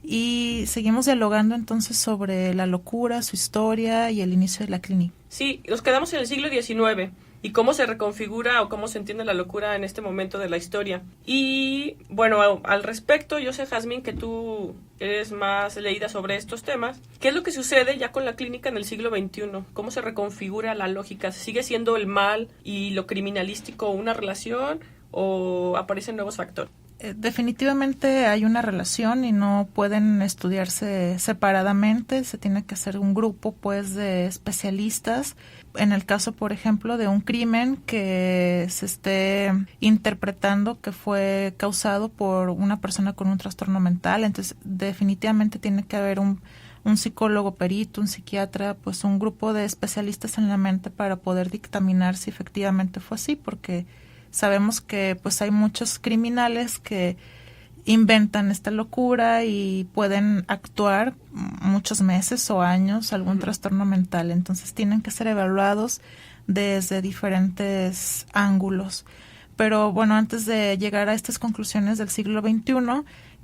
S2: Y seguimos dialogando entonces sobre la locura, su historia y el inicio de la clínica.
S3: Sí, nos quedamos en el siglo XIX y cómo se reconfigura o cómo se entiende la locura en este momento de la historia. Y bueno, al respecto, yo sé, Jazmín, que tú eres más leída sobre estos temas. ¿Qué es lo que sucede ya con la clínica en el siglo XXI? ¿Cómo se reconfigura la lógica? ¿Sigue siendo el mal y lo criminalístico una relación o aparecen nuevos factores?
S2: Definitivamente hay una relación y no pueden estudiarse separadamente, se tiene que hacer un grupo pues de especialistas. En el caso, por ejemplo, de un crimen que se esté interpretando que fue causado por una persona con un trastorno mental, entonces definitivamente tiene que haber un psicólogo perito, un psiquiatra, pues un grupo de especialistas en la mente para poder dictaminar si efectivamente fue así, porque sabemos que pues hay muchos criminales que inventan esta locura y pueden actuar muchos meses o años algún trastorno mental, entonces tienen que ser evaluados desde diferentes ángulos. Pero bueno, antes de llegar a estas conclusiones del siglo XXI,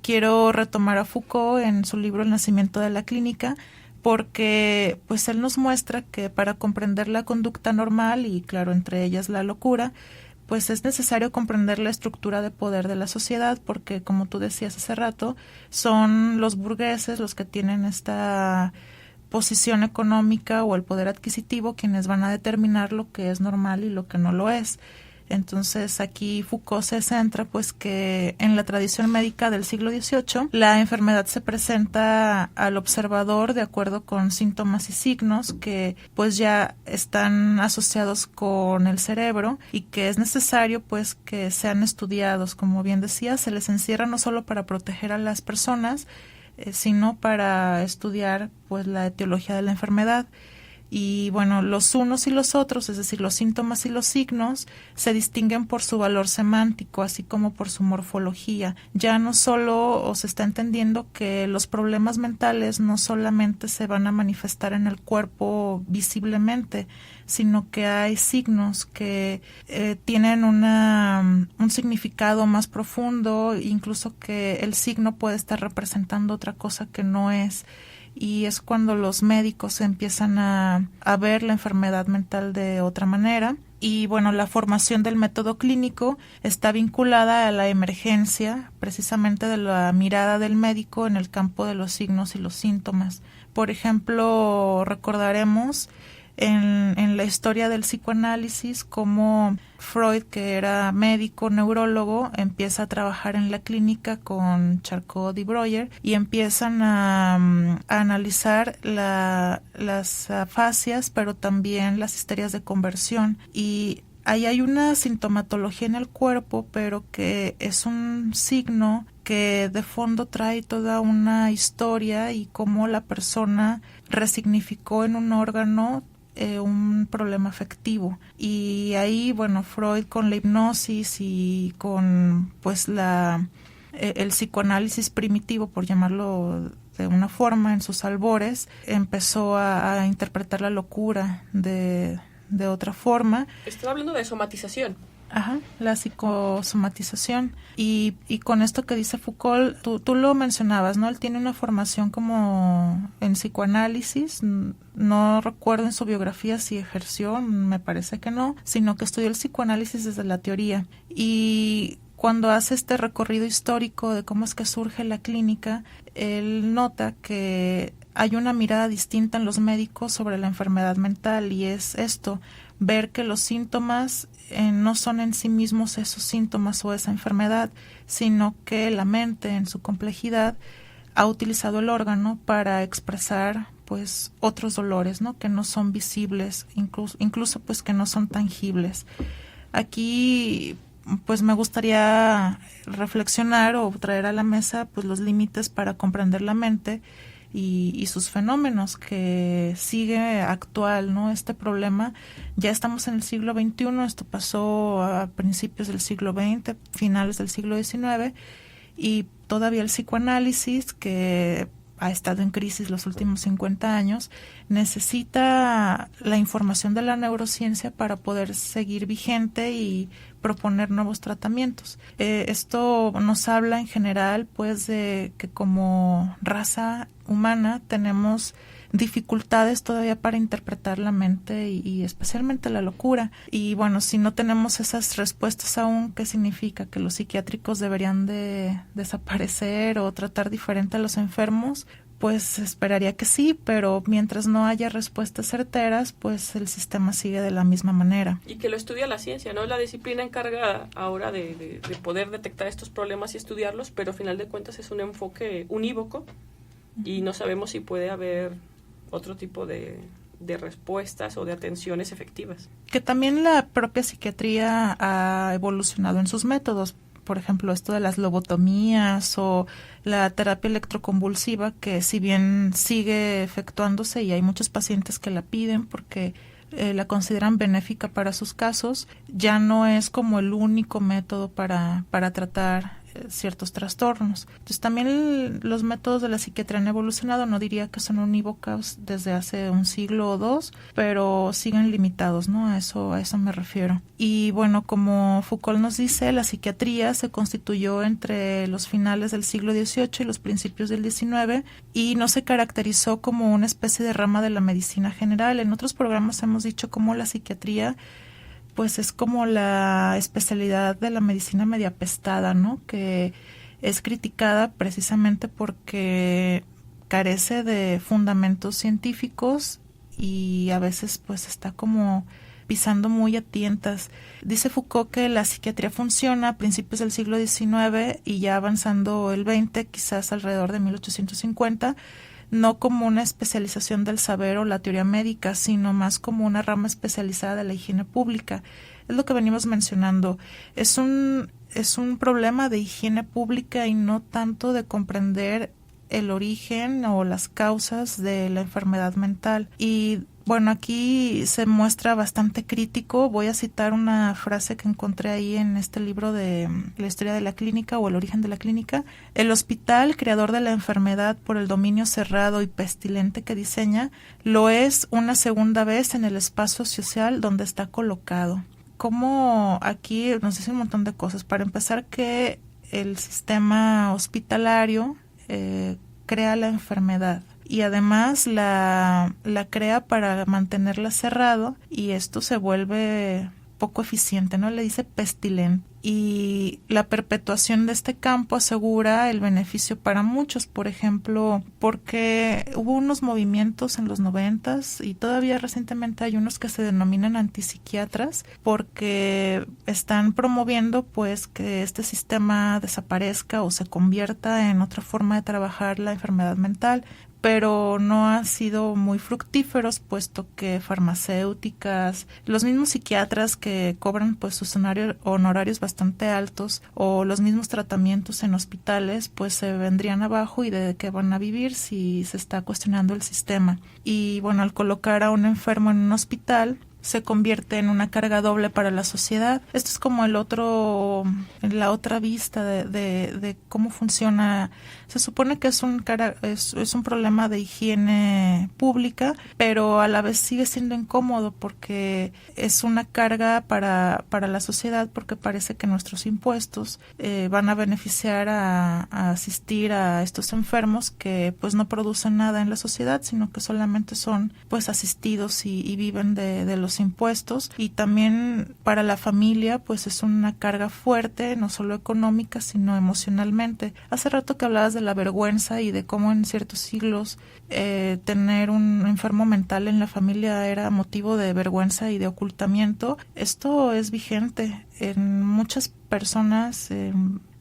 S2: quiero retomar a Foucault en su libro El nacimiento de la clínica, porque pues él nos muestra que para comprender la conducta normal, y claro, entre ellas la locura, pues es necesario comprender la estructura de poder de la sociedad, porque como tú decías hace rato, son los burgueses los que tienen esta posición económica o el poder adquisitivo quienes van a determinar lo que es normal y lo que no lo es. Entonces aquí Foucault se centra pues que en la tradición médica del siglo XVIII la enfermedad se presenta al observador de acuerdo con síntomas y signos que pues ya están asociados con el cerebro y que es necesario pues que sean estudiados. Como bien decía, se les encierra no solo para proteger a las personas, sino para estudiar pues la etiología de la enfermedad. Y bueno, los unos y los otros, es decir, los síntomas y los signos, se distinguen por su valor semántico, así como por su morfología. Ya no solo se está entendiendo que los problemas mentales no solamente se van a manifestar en el cuerpo visiblemente, sino que hay signos que tienen un significado más profundo, incluso que el signo puede estar representando otra cosa que no es. Y es cuando los médicos empiezan a ver la enfermedad mental de otra manera. Y bueno, la formación del método clínico está vinculada a la emergencia precisamente de la mirada del médico en el campo de los signos y los síntomas. Por ejemplo, recordaremos en la historia del psicoanálisis cómo Freud, que era médico neurólogo, empieza a trabajar en la clínica con Charcot y Breuer y empiezan a analizar las afasias, pero también las histerias de conversión. Y ahí hay una sintomatología en el cuerpo, pero que es un signo que de fondo trae toda una historia y cómo la persona resignificó en un órgano un problema afectivo. Y ahí, bueno, Freud con la hipnosis y con pues el psicoanálisis primitivo, por llamarlo de una forma, en sus albores, empezó a interpretar la locura de otra forma.
S3: Estás hablando de somatización.
S2: Ajá, la psicosomatización. Y con esto que dice Foucault, tú lo mencionabas, ¿no? Él tiene una formación como en psicoanálisis, no recuerdo en su biografía si ejerció, me parece que no, sino que estudió el psicoanálisis desde la teoría. Y cuando hace este recorrido histórico de cómo es que surge la clínica, él nota que hay una mirada distinta en los médicos sobre la enfermedad mental, y es esto, ver que los síntomas no son en sí mismos esos síntomas o esa enfermedad, sino que la mente en su complejidad ha utilizado el órgano para expresar pues otros dolores, ¿no? Que no son visibles, incluso pues que no son tangibles. Aquí pues me gustaría reflexionar o traer a la mesa pues los límites para comprender la mente y sus fenómenos, que sigue actual, ¿no? Este problema, ya estamos en el siglo XXI, esto pasó a principios del siglo XX, finales del siglo XIX, y todavía el psicoanálisis, que ha estado en crisis los últimos 50 años, necesita la información de la neurociencia para poder seguir vigente y proponer nuevos tratamientos. Esto nos habla en general pues de que como raza humana tenemos dificultades todavía para interpretar la mente y especialmente la locura. Y bueno, si no tenemos esas respuestas aún, ¿qué significa? ¿Que los psiquiátricos deberían de desaparecer o tratar diferente a los enfermos? Pues esperaría que sí, pero mientras no haya respuestas certeras, pues el sistema sigue de la misma manera.
S3: Y que lo estudia la ciencia, ¿no? La disciplina encargada ahora de poder detectar estos problemas y estudiarlos, pero al final de cuentas es un enfoque unívoco y no sabemos si puede haber otro tipo de respuestas o de atenciones efectivas.
S2: Que también la propia psiquiatría ha evolucionado en sus métodos. Por ejemplo, esto de las lobotomías o la terapia electroconvulsiva, que si bien sigue efectuándose y hay muchos pacientes que la piden porque la consideran benéfica para sus casos, ya no es como el único método para tratar ciertos trastornos. Entonces también los métodos de la psiquiatría han evolucionado, no diría que son unívocos desde hace un siglo o dos, pero siguen limitados, ¿no? A eso me refiero. Y bueno, como Foucault nos dice, la psiquiatría se constituyó entre los finales del siglo XVIII y los principios del XIX y no se caracterizó como una especie de rama de la medicina general. En otros programas hemos dicho cómo la psiquiatría pues es como la especialidad de la medicina media apestada, ¿no? Que es criticada precisamente porque carece de fundamentos científicos y a veces pues está como pisando muy a tientas. Dice Foucault que la psiquiatría funciona a principios del siglo XIX y ya avanzando el XX, quizás alrededor de 1850, no como una especialización del saber o la teoría médica, sino más como una rama especializada de la higiene pública. Es lo que venimos mencionando. Es un problema de higiene pública y no tanto de comprender el origen o las causas de la enfermedad mental. Y bueno, aquí se muestra bastante crítico. Voy a citar una frase que encontré ahí en este libro de La historia de la clínica o El origen de la clínica. El hospital, creador de la enfermedad por el dominio cerrado y pestilente que diseña, lo es una segunda vez en el espacio social donde está colocado. Como aquí nos dice un montón de cosas. Para empezar, que el sistema hospitalario crea la enfermedad y además la crea para mantenerla cerrado y esto se vuelve poco eficiente, ¿no? Le dice pestilente. Y la perpetuación de este campo asegura el beneficio para muchos, por ejemplo, porque hubo unos movimientos en los 90s y todavía recientemente hay unos que se denominan antipsiquiatras porque están promoviendo pues que este sistema desaparezca o se convierta en otra forma de trabajar la enfermedad mental, pero no han sido muy fructíferos, puesto que farmacéuticas, los mismos psiquiatras que cobran pues sus honorarios bastante altos o los mismos tratamientos en hospitales pues se vendrían abajo y de qué van a vivir si se está cuestionando el sistema. Y bueno, al colocar a un enfermo en un hospital se convierte en una carga doble para la sociedad. Esto es como la otra vista de cómo funciona. Se supone que es un problema de higiene pública, pero a la vez sigue siendo incómodo porque es una carga para la sociedad, porque parece que nuestros impuestos van a beneficiar a asistir a estos enfermos que pues no producen nada en la sociedad, sino que solamente son pues asistidos y viven de los impuestos. Y también para la familia pues es una carga fuerte, no solo económica sino emocionalmente. Hace rato que hablabas de la vergüenza y de cómo en ciertos siglos tener un enfermo mental en la familia era motivo de vergüenza y de ocultamiento. Esto es vigente. En muchas personas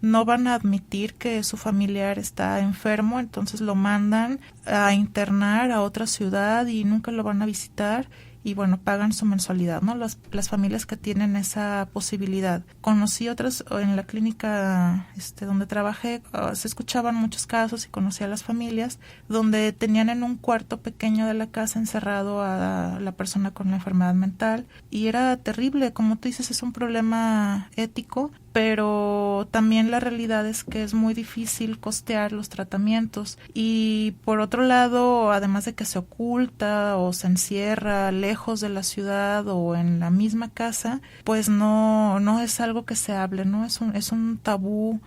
S2: no van a admitir que su familiar está enfermo, entonces lo mandan a internar a otra ciudad y nunca lo van a visitar. Y bueno, pagan su mensualidad, ¿no? Las familias que tienen esa posibilidad. Conocí otras en la clínica donde trabajé, se escuchaban muchos casos y conocí a las familias donde tenían en un cuarto pequeño de la casa encerrado a la persona con la enfermedad mental y era terrible. Como tú dices, es un problema ético, pero también la realidad es que es muy difícil costear los tratamientos. Y por otro lado, además de que se oculta o se encierra lejos de la ciudad o en la misma casa, pues no es algo que se hable, ¿no? Es un tabú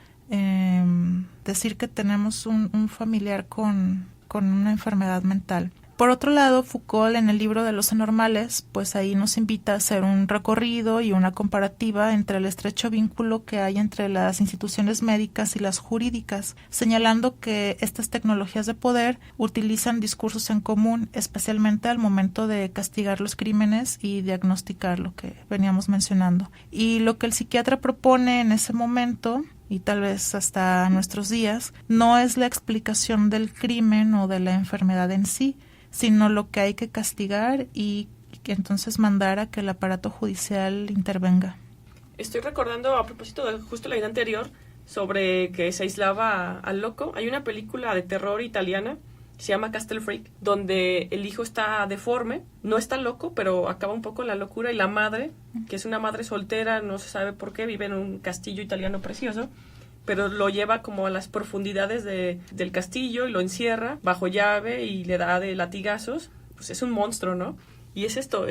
S2: decir que tenemos un familiar con una enfermedad mental. Por otro lado, Foucault en el libro de los anormales, pues ahí nos invita a hacer un recorrido y una comparativa entre el estrecho vínculo que hay entre las instituciones médicas y las jurídicas, señalando que estas tecnologías de poder utilizan discursos en común, especialmente al momento de castigar los crímenes y diagnosticar lo que veníamos mencionando. Y lo que el psiquiatra propone en ese momento, y tal vez hasta nuestros días, no es la explicación del crimen o de la enfermedad en sí, sino lo que hay que castigar y que entonces mandar a que el aparato judicial intervenga.
S3: Estoy recordando, a propósito de justo la idea anterior, sobre que se aislaba al loco. Hay una película de terror italiana, se llama Castle Freak, donde el hijo está deforme, no está loco, pero acaba un poco en la locura, y la madre, que es una madre soltera, no se sabe por qué, vive en un castillo italiano precioso, pero lo lleva como a las profundidades del castillo y lo encierra bajo llave y le da de latigazos. Pues es un monstruo, ¿no? Y es esto,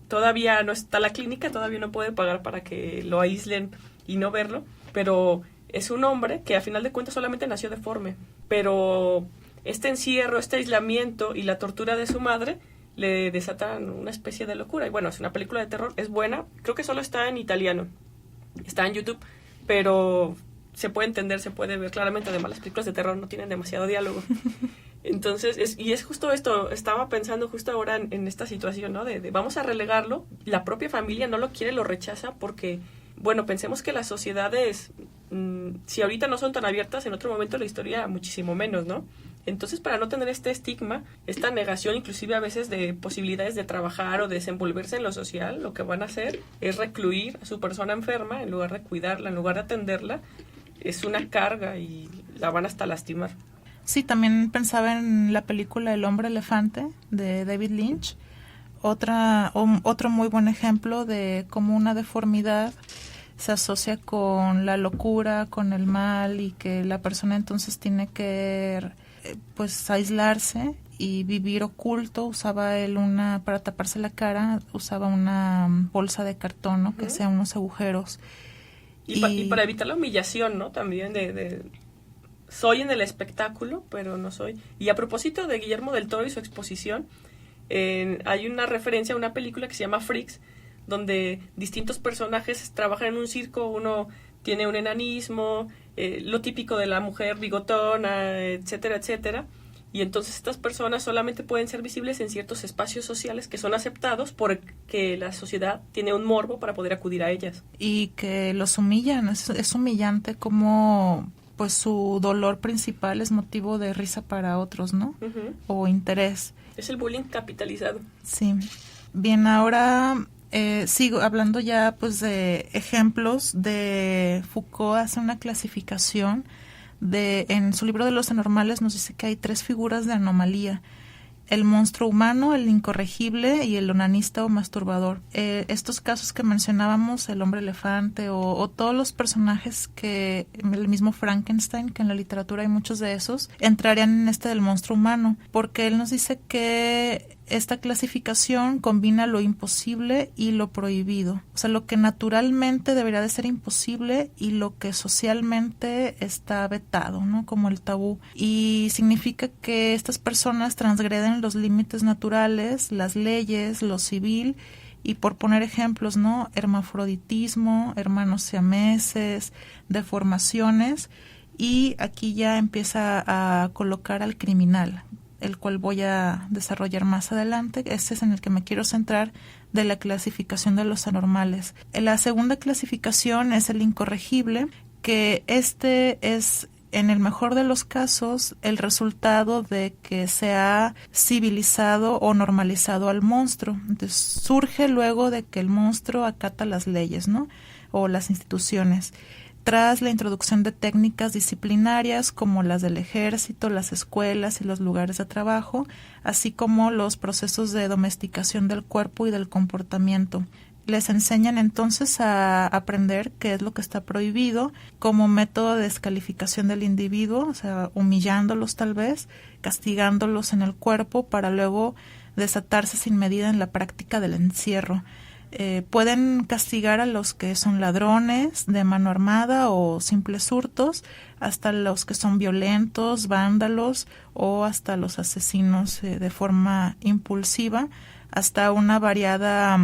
S3: todavía no está la clínica, todavía no puede pagar para que lo aíslen y no verlo, pero es un hombre que a final de cuentas solamente nació deforme, pero este encierro, este aislamiento y la tortura de su madre le desatan una especie de locura. Y bueno, es una película de terror, es buena, creo que solo está en italiano, está en YouTube, pero se puede entender, se puede ver claramente. Además, las películas de terror no tienen demasiado diálogo. Entonces, es justo esto, estaba pensando justo ahora en esta situación, ¿no? De vamos a relegarlo, la propia familia no lo quiere, lo rechaza porque, bueno, pensemos que las sociedades, si ahorita no son tan abiertas, en otro momento de la historia muchísimo menos, ¿no? Entonces, para no tener este estigma, esta negación inclusive a veces de posibilidades de trabajar o de desenvolverse en lo social, lo que van a hacer es recluir a su persona enferma en lugar de cuidarla, en lugar de atenderla. Es una carga y la van hasta lastimar.
S2: Sí, también pensaba en la película El hombre elefante de David Lynch, otro muy buen ejemplo de cómo una deformidad se asocia con la locura, con el mal, y que la persona entonces tiene que pues aislarse y vivir oculto. Usaba él para taparse la cara, usaba una bolsa de cartón, ¿no? Que hacía unos agujeros.
S3: Y para evitar la humillación, ¿no? También soy en el espectáculo, pero no soy. Y a propósito de Guillermo del Toro y su exposición, hay una referencia a una película que se llama Freaks, donde distintos personajes trabajan en un circo. Uno tiene un enanismo, lo típico de la mujer bigotona, etcétera, etcétera. Y entonces estas personas solamente pueden ser visibles en ciertos espacios sociales que son aceptados porque la sociedad tiene un morbo para poder acudir a ellas.
S2: Y que los humillan, es humillante como pues su dolor principal es motivo de risa para otros, ¿no? Uh-huh. O interés.
S3: Es el bullying capitalizado.
S2: Sí. Bien, ahora sigo hablando ya pues de ejemplos. De Foucault hace una clasificación en su libro de los anormales nos dice que hay 3 figuras de anomalía: el monstruo humano, el incorregible y el onanista o masturbador. Estos casos que mencionábamos, el hombre elefante o todos los personajes que el mismo Frankenstein, que en la literatura hay muchos de esos, entrarían en este del monstruo humano, porque él nos dice que esta clasificación combina lo imposible y lo prohibido. O sea, lo que naturalmente debería de ser imposible y lo que socialmente está vetado, ¿no? Como el tabú. Y significa que estas personas transgreden los límites naturales, las leyes, lo civil. Y por poner ejemplos, ¿no? Hermafroditismo, hermanos siameses, deformaciones. Y aquí ya empieza a colocar al criminal, el cual voy a desarrollar más adelante. Este es en el que me quiero centrar, de la clasificación de los anormales. La segunda clasificación es el incorregible, que este es, en el mejor de los casos, el resultado de que se ha civilizado o normalizado al monstruo. Entonces, surge luego de que el monstruo acata las leyes, ¿no? O las instituciones, tras la introducción de técnicas disciplinarias como las del ejército, las escuelas y los lugares de trabajo, así como los procesos de domesticación del cuerpo y del comportamiento. Les enseñan entonces a aprender qué es lo que está prohibido como método de descalificación del individuo, o sea, humillándolos tal vez, castigándolos en el cuerpo para luego desatarse sin medida en la práctica del encierro. Pueden castigar a los que son ladrones de mano armada o simples hurtos, hasta los que son violentos, vándalos o hasta los asesinos de forma impulsiva, hasta una variada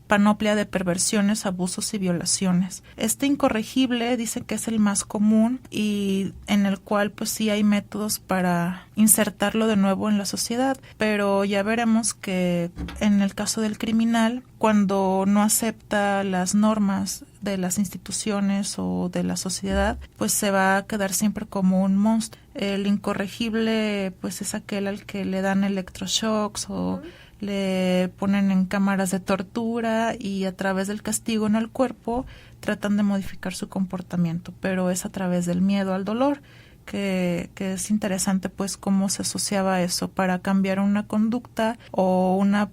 S2: panoplia de perversiones, abusos y violaciones. Este incorregible dice que es el más común y en el cual pues sí hay métodos para insertarlo de nuevo en la sociedad, pero ya veremos que en el caso del criminal, cuando no acepta las normas de las instituciones o de la sociedad, pues se va a quedar siempre como un monstruo. El incorregible pues es aquel al que le dan electroshocks o le ponen en cámaras de tortura y a través del castigo en el cuerpo tratan de modificar su comportamiento, pero es a través del miedo al dolor, que es interesante pues cómo se asociaba eso para cambiar una conducta o una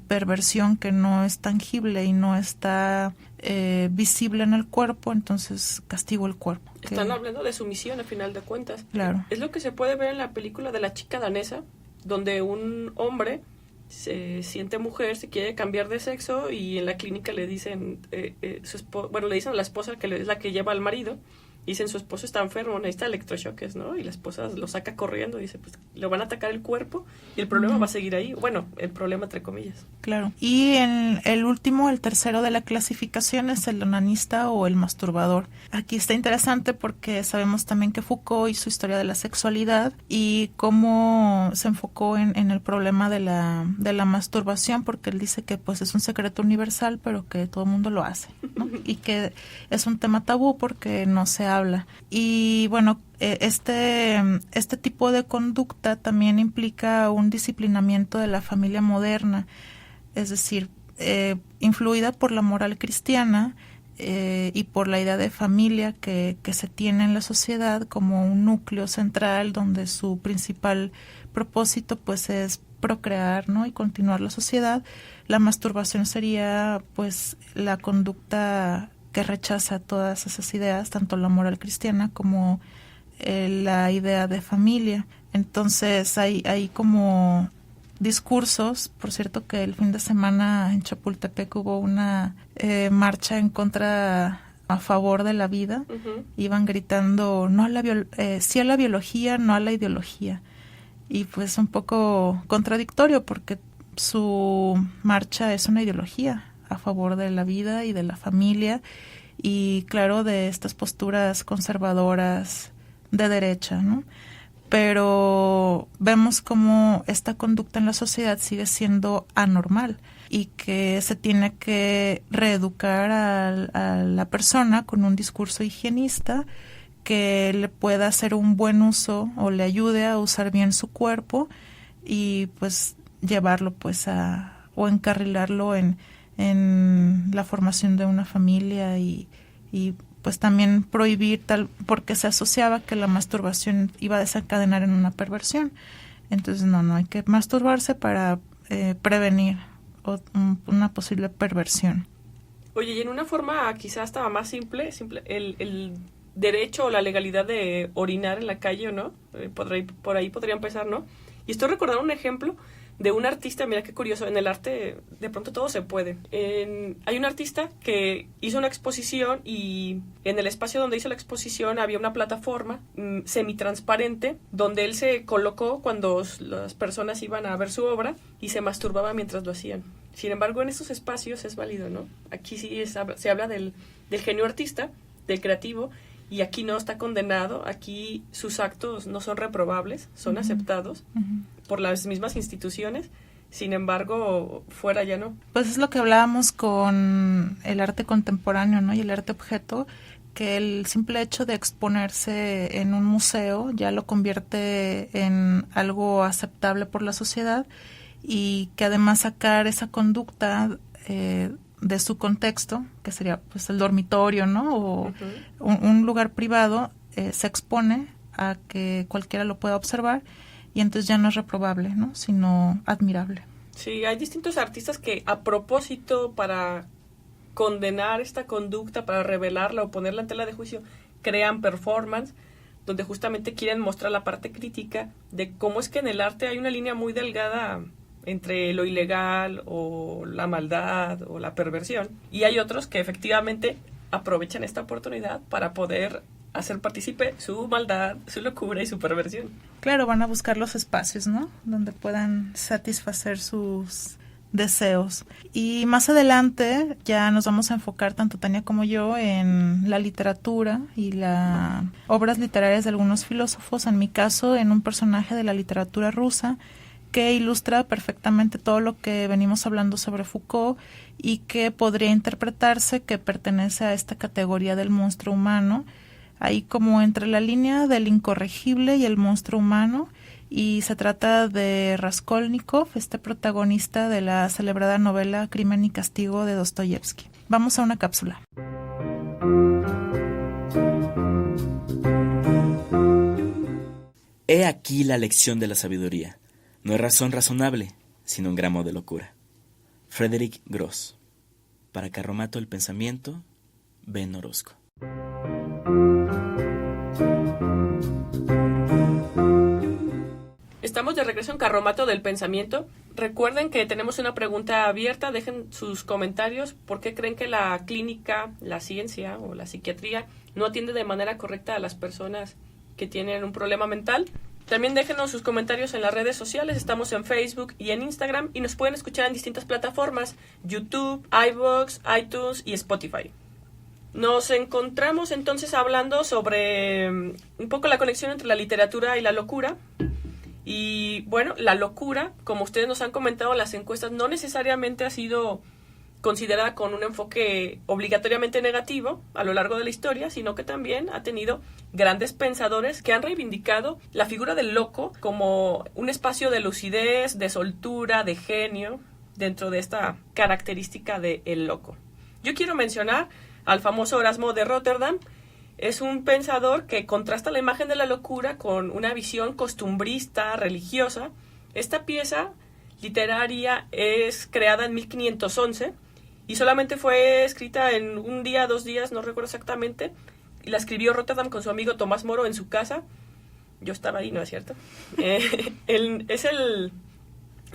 S2: perversión que no es tangible y no está visible en el cuerpo, entonces castigo el cuerpo.
S3: Están hablando de sumisión a final de cuentas.
S2: Claro.
S3: Es lo que se puede ver en la película de La chica danesa, donde un hombre se siente mujer, se quiere cambiar de sexo y en la clínica le dicen, le dicen a la esposa que es la que lleva al marido, dicen su esposo está enfermo, necesita electrochoques, ¿no? Y la esposa lo saca corriendo y dice, pues le van a atacar el cuerpo y el problema va a seguir ahí. Bueno, el problema entre comillas.
S2: Claro. Y en el tercero de la clasificación es el onanista o el masturbador. Aquí está interesante porque sabemos también que Foucault y su historia de la sexualidad y cómo se enfocó en el problema de la masturbación, porque él dice que pues es un secreto universal, pero que todo el mundo lo hace, ¿no? Y que es un tema tabú porque no se habla. Y bueno, este tipo de conducta también implica un disciplinamiento de la familia moderna, es decir, influida por la moral cristiana y por la idea de familia que se tiene en la sociedad como un núcleo central donde su principal propósito pues es procrear, ¿no? Y continuar la sociedad. La masturbación sería pues la conducta que rechaza todas esas ideas, tanto la moral cristiana como la idea de familia. Entonces hay como discursos, por cierto que el fin de semana en Chapultepec hubo una marcha en contra, a favor de la vida. Uh-huh. Iban gritando no a sí a la biología, no a la ideología. Y pues un poco contradictorio porque su marcha es una ideología a favor de la vida y de la familia y claro de estas posturas conservadoras de derecha, ¿no? Pero vemos cómo esta conducta en la sociedad sigue siendo anormal y que se tiene que reeducar a la persona con un discurso higienista que le pueda hacer un buen uso o le ayude a usar bien su cuerpo y pues llevarlo pues o encarrilarlo en la formación de una familia y pues también prohibir porque se asociaba que la masturbación iba a desencadenar en una perversión. Entonces no hay que masturbarse para prevenir una posible perversión.
S3: Oye, y en una forma quizás estaba más simple el derecho o la legalidad de orinar en la calle, ¿o no? Por ahí podría empezar, ¿no? Y estoy recordando un ejemplo de un artista, mira qué curioso, en el arte de pronto todo se puede. Hay un artista que hizo una exposición y en el espacio donde hizo la exposición había una plataforma semitransparente donde él se colocó cuando las personas iban a ver su obra y se masturbaba mientras lo hacían. Sin embargo, en esos espacios es válido, ¿no? Aquí sí se habla del genio artista, del creativo, y aquí no está condenado, aquí sus actos no son reprobables, son aceptados por las mismas instituciones, sin embargo, fuera ya no.
S2: Pues es lo que hablábamos con el arte contemporáneo, ¿no? Y el arte objeto, que el simple hecho de exponerse en un museo ya lo convierte en algo aceptable por la sociedad y que además sacar esa conducta de su contexto, que sería pues el dormitorio, ¿no? O un lugar privado, se expone a que cualquiera lo pueda observar y entonces ya no es reprobable, ¿no? Sino admirable.
S3: Sí, hay distintos artistas que a propósito para condenar esta conducta, para revelarla o ponerla en tela de juicio, crean performance donde justamente quieren mostrar la parte crítica de cómo es que en el arte hay una línea muy delgada entre lo ilegal o la maldad o la perversión. Y hay otros que efectivamente aprovechan esta oportunidad para poder hacer partícipe su maldad, su locura y su perversión.
S2: Claro, van a buscar los espacios, ¿no? Donde puedan satisfacer sus deseos. Y más adelante ya nos vamos a enfocar, tanto Tania como yo, en la literatura y las obras literarias de algunos filósofos. En mi caso, en un personaje de la literatura rusa, que ilustra perfectamente todo lo que venimos hablando sobre Foucault y que podría interpretarse que pertenece a esta categoría del monstruo humano, ahí como entre la línea del incorregible y el monstruo humano, y se trata de Raskolnikov, este protagonista de la celebrada novela Crimen y Castigo de Dostoyevsky. Vamos a una cápsula.
S4: He aquí la lección de la sabiduría. No es razón razonable, sino un gramo de locura. Frederick Gross. Para Carromato el pensamiento, Ben Orozco.
S3: Estamos de regreso en Carromato del Pensamiento. Recuerden que tenemos una pregunta abierta. Dejen sus comentarios. ¿Por qué creen que la clínica, la ciencia o la psiquiatría no atiende de manera correcta a las personas que tienen un problema mental? También déjenos sus comentarios en las redes sociales. Estamos en Facebook y en Instagram y nos pueden escuchar en distintas plataformas: YouTube, iVoox, iTunes y Spotify. Nos encontramos entonces hablando sobre un poco la conexión entre la literatura y la locura. Y bueno, la locura, como ustedes nos han comentado en las encuestas, no necesariamente ha sido considerada con un enfoque obligatoriamente negativo a lo largo de la historia, sino que también ha tenido grandes pensadores que han reivindicado la figura del loco como un espacio de lucidez, de soltura, de genio, dentro de esta característica de el loco. Yo quiero mencionar al famoso Erasmo de Rotterdam. Es un pensador que contrasta la imagen de la locura con una visión costumbrista, religiosa. Esta pieza literaria es creada en 1511 y solamente fue escrita en un día, 2 días, no recuerdo exactamente. Y la escribió Rotterdam con su amigo Tomás Moro en su casa. Yo estaba ahí, ¿no es cierto?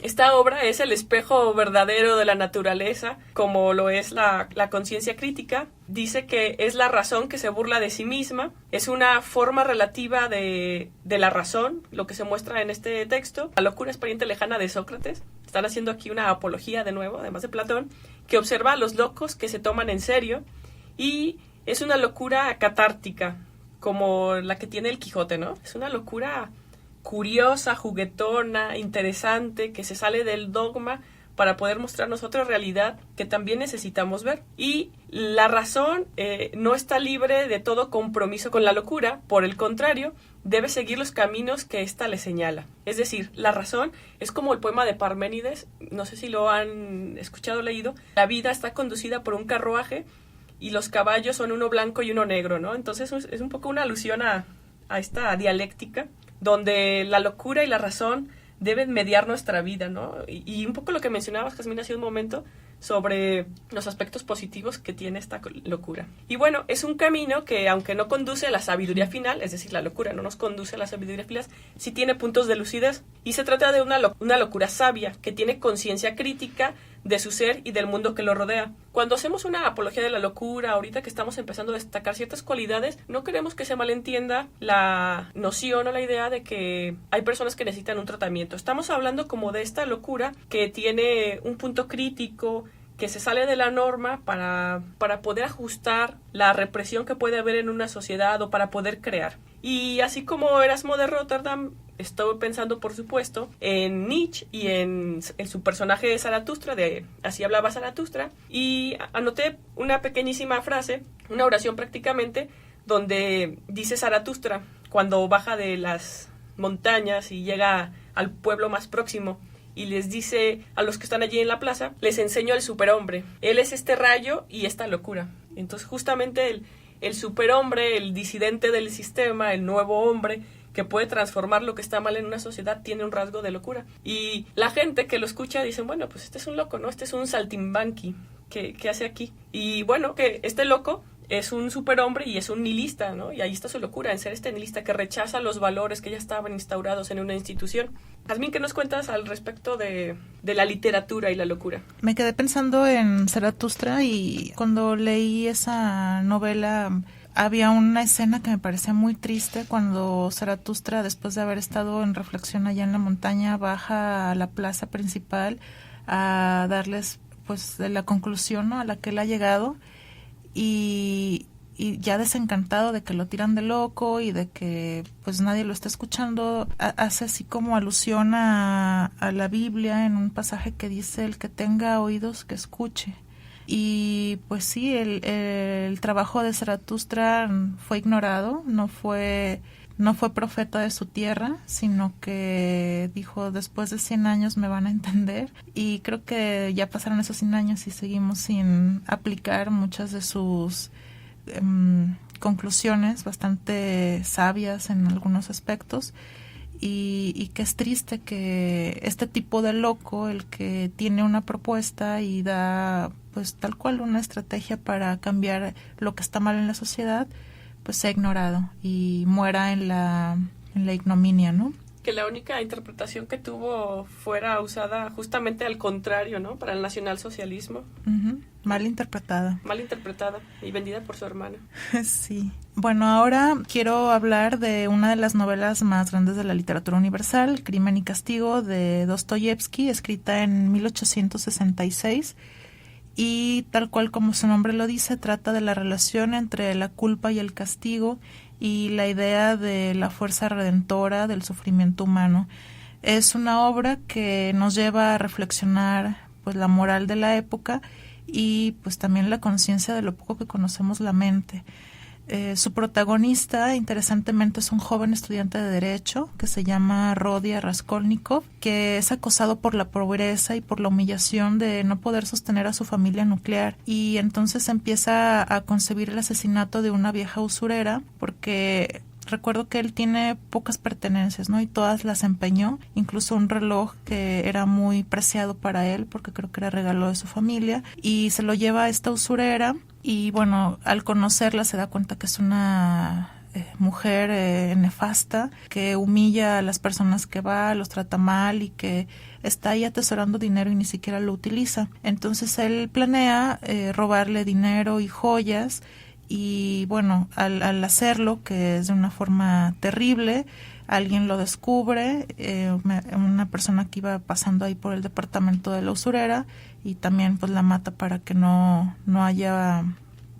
S3: Esta obra es el espejo verdadero de la naturaleza, como lo es la conciencia crítica. Dice que es la razón que se burla de sí misma. Es una forma relativa de la razón, lo que se muestra en este texto. La locura es pariente lejana de Sócrates. Están haciendo aquí una apología de nuevo, además de Platón, que observa a los locos que se toman en serio. Y es una locura catártica, como la que tiene el Quijote, ¿no? Es una locura curiosa, juguetona, interesante, que se sale del dogma para poder mostrarnos otra realidad que también necesitamos ver. Y la razón no está libre de todo compromiso con la locura, por el contrario, debe seguir los caminos que ésta le señala. Es decir, la razón es como el poema de Parménides, no sé si lo han escuchado o leído. La vida está conducida por un carruaje y los caballos son uno blanco y uno negro, ¿no? Entonces es un poco una alusión a esta dialéctica, donde la locura y la razón deben mediar nuestra vida, ¿no? Y un poco lo que mencionabas, Jasmine, hace un momento, sobre los aspectos positivos que tiene esta locura. Y bueno, es un camino que, aunque no conduce a la sabiduría final, es decir, la locura no nos conduce a la sabiduría final, sí tiene puntos de lucidez. Y se trata de una locura sabia, que tiene conciencia crítica de su ser y del mundo que lo rodea. Cuando hacemos una apología de la locura, ahorita que estamos empezando a destacar ciertas cualidades, no queremos que se malentienda la noción o la idea de que hay personas que necesitan un tratamiento. Estamos hablando como de esta locura que tiene un punto crítico, que se sale de la norma para poder ajustar la represión que puede haber en una sociedad o para poder crear. Y así como Erasmo de Rotterdam, estoy pensando, por supuesto, en Nietzsche y en su personaje de Zaratustra, de Así hablaba Zaratustra, y anoté una pequeñísima frase, una oración prácticamente, donde dice Zaratustra, cuando baja de las montañas y llega al pueblo más próximo, y les dice a los que están allí en la plaza, les enseño al superhombre. Él es este rayo y esta locura. Entonces justamente el superhombre, el disidente del sistema, el nuevo hombre que puede transformar lo que está mal en una sociedad, tiene un rasgo de locura. Y la gente que lo escucha dice, bueno, pues este es un loco, ¿no? Este es un saltimbanqui. ¿Qué hace aquí? Y bueno, que este loco es un superhombre y es un nihilista, ¿no? Y ahí está su locura, en ser este nihilista que rechaza los valores que ya estaban instaurados en una institución. Jazmín, ¿qué nos cuentas al respecto de la literatura y la locura?
S2: Me quedé pensando en Zaratustra y cuando leí esa novela había una escena que me parecía muy triste cuando Zaratustra, después de haber estado en reflexión allá en la montaña, baja a la plaza principal a darles pues de la conclusión, ¿no?, a la que él ha llegado. Y ya desencantado de que lo tiran de loco y de que pues nadie lo está escuchando, hace así como alusión a la Biblia en un pasaje que dice: el que tenga oídos que escuche. Y pues sí, el trabajo de Zaratustra fue ignorado, no fue profeta de su tierra, sino que dijo: después de 100 años me van a entender. Y creo que ya pasaron esos 100 años y seguimos sin aplicar muchas de sus conclusiones bastante sabias en algunos aspectos. y que es triste que este tipo de loco, el que tiene una propuesta y da pues tal cual una estrategia para cambiar lo que está mal en la sociedad, pues sea ignorado y muera en la ignominia, ¿no?
S3: Que la única interpretación que tuvo fuera usada justamente al contrario, ¿no? Para el nacionalsocialismo.
S2: Uh-huh. Mal interpretada.
S3: Mal interpretada y vendida por su hermana.
S2: Sí. Bueno, ahora quiero hablar de una de las novelas más grandes de la literatura universal, Crimen y Castigo, de Dostoyevsky, escrita en 1866. Y tal cual como su nombre lo dice, trata de la relación entre la culpa y el castigo y la idea de la fuerza redentora del sufrimiento humano. Es una obra que nos lleva a reflexionar pues la moral de la época y pues también la conciencia de lo poco que conocemos la mente. Su protagonista, interesantemente, es un joven estudiante de Derecho que se llama Rodia Raskolnikov, que es acosado por la pobreza y por la humillación de no poder sostener a su familia nuclear. Y entonces empieza a concebir el asesinato de una vieja usurera, porque recuerdo que él tiene pocas pertenencias, ¿no? Y todas las empeñó, incluso un reloj que era muy preciado para él, porque creo que era regalo de su familia, y se lo lleva a esta usurera. Y bueno, al conocerla se da cuenta que es una mujer nefasta, que humilla a las personas que va, los trata mal y que está ahí atesorando dinero y ni siquiera lo utiliza. Entonces él planea robarle dinero y joyas y bueno, al hacerlo, que es de una forma terrible, alguien lo descubre, una persona que iba pasando ahí por el departamento de la usurera y también pues la mata para que no haya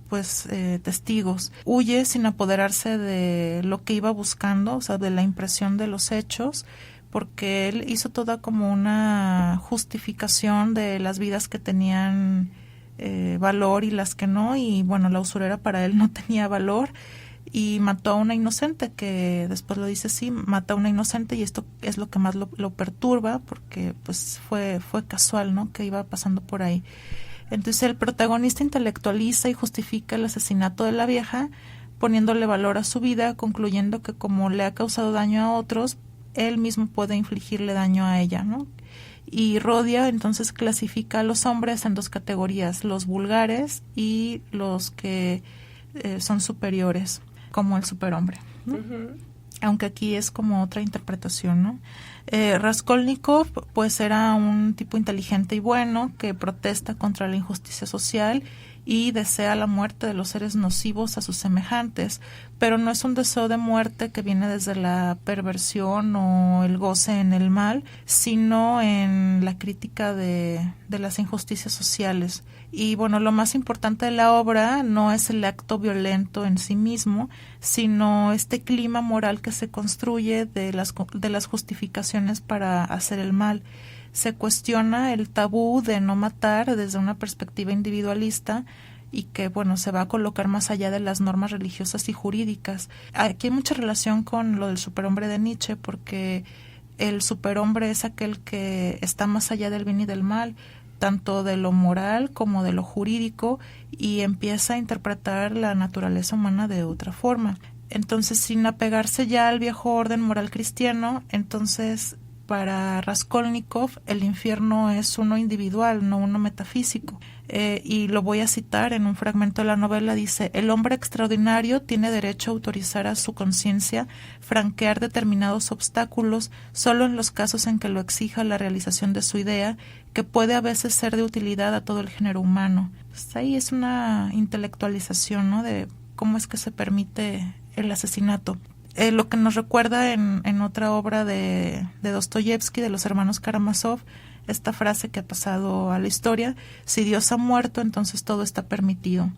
S2: pues testigos. Huye sin apoderarse de lo que iba buscando, o sea, de la impresión de los hechos, porque él hizo toda como una justificación de las vidas que tenían valor y las que no, y bueno, la usurera para él no tenía valor y mató a una inocente, que después lo dice, sí, mata a una inocente, y esto es lo que más lo perturba, porque pues fue casual, ¿no?, que iba pasando por ahí. Entonces el protagonista intelectualiza y justifica el asesinato de la vieja, poniéndole valor a su vida, concluyendo que como le ha causado daño a otros, él mismo puede infligirle daño a ella, ¿no? Y Rodia entonces clasifica a los hombres en dos categorías, los vulgares y los que son superiores, como el superhombre, ¿no? Uh-huh. Aunque aquí es como otra interpretación, ¿no? Raskolnikov pues era un tipo inteligente y bueno que protesta contra la injusticia social y desea la muerte de los seres nocivos a sus semejantes, pero no es un deseo de muerte que viene desde la perversión o el goce en el mal, sino en la crítica de las injusticias sociales. Y bueno, lo más importante de la obra no es el acto violento en sí mismo, sino este clima moral que se construye de las justificaciones para hacer el mal. Se cuestiona el tabú de no matar desde una perspectiva individualista y que, bueno, se va a colocar más allá de las normas religiosas y jurídicas. Aquí hay mucha relación con lo del superhombre de Nietzsche, porque el superhombre es aquel que está más allá del bien y del mal, tanto de lo moral como de lo jurídico, y empieza a interpretar la naturaleza humana de otra forma. Entonces, sin apegarse ya al viejo orden moral cristiano, entonces para Raskolnikov el infierno es uno individual, no uno metafísico. Y lo voy a citar en un fragmento de la novela, dice: el hombre extraordinario tiene derecho a autorizar a su conciencia franquear determinados obstáculos solo en los casos en que lo exija la realización de su idea, que puede a veces ser de utilidad a todo el género humano. Pues ahí es una intelectualización, ¿no?, de cómo es que se permite el asesinato. Lo que nos recuerda en otra obra de Dostoyevsky, de los hermanos Karamazov, esta frase que ha pasado a la historia: si Dios ha muerto, entonces todo está permitido.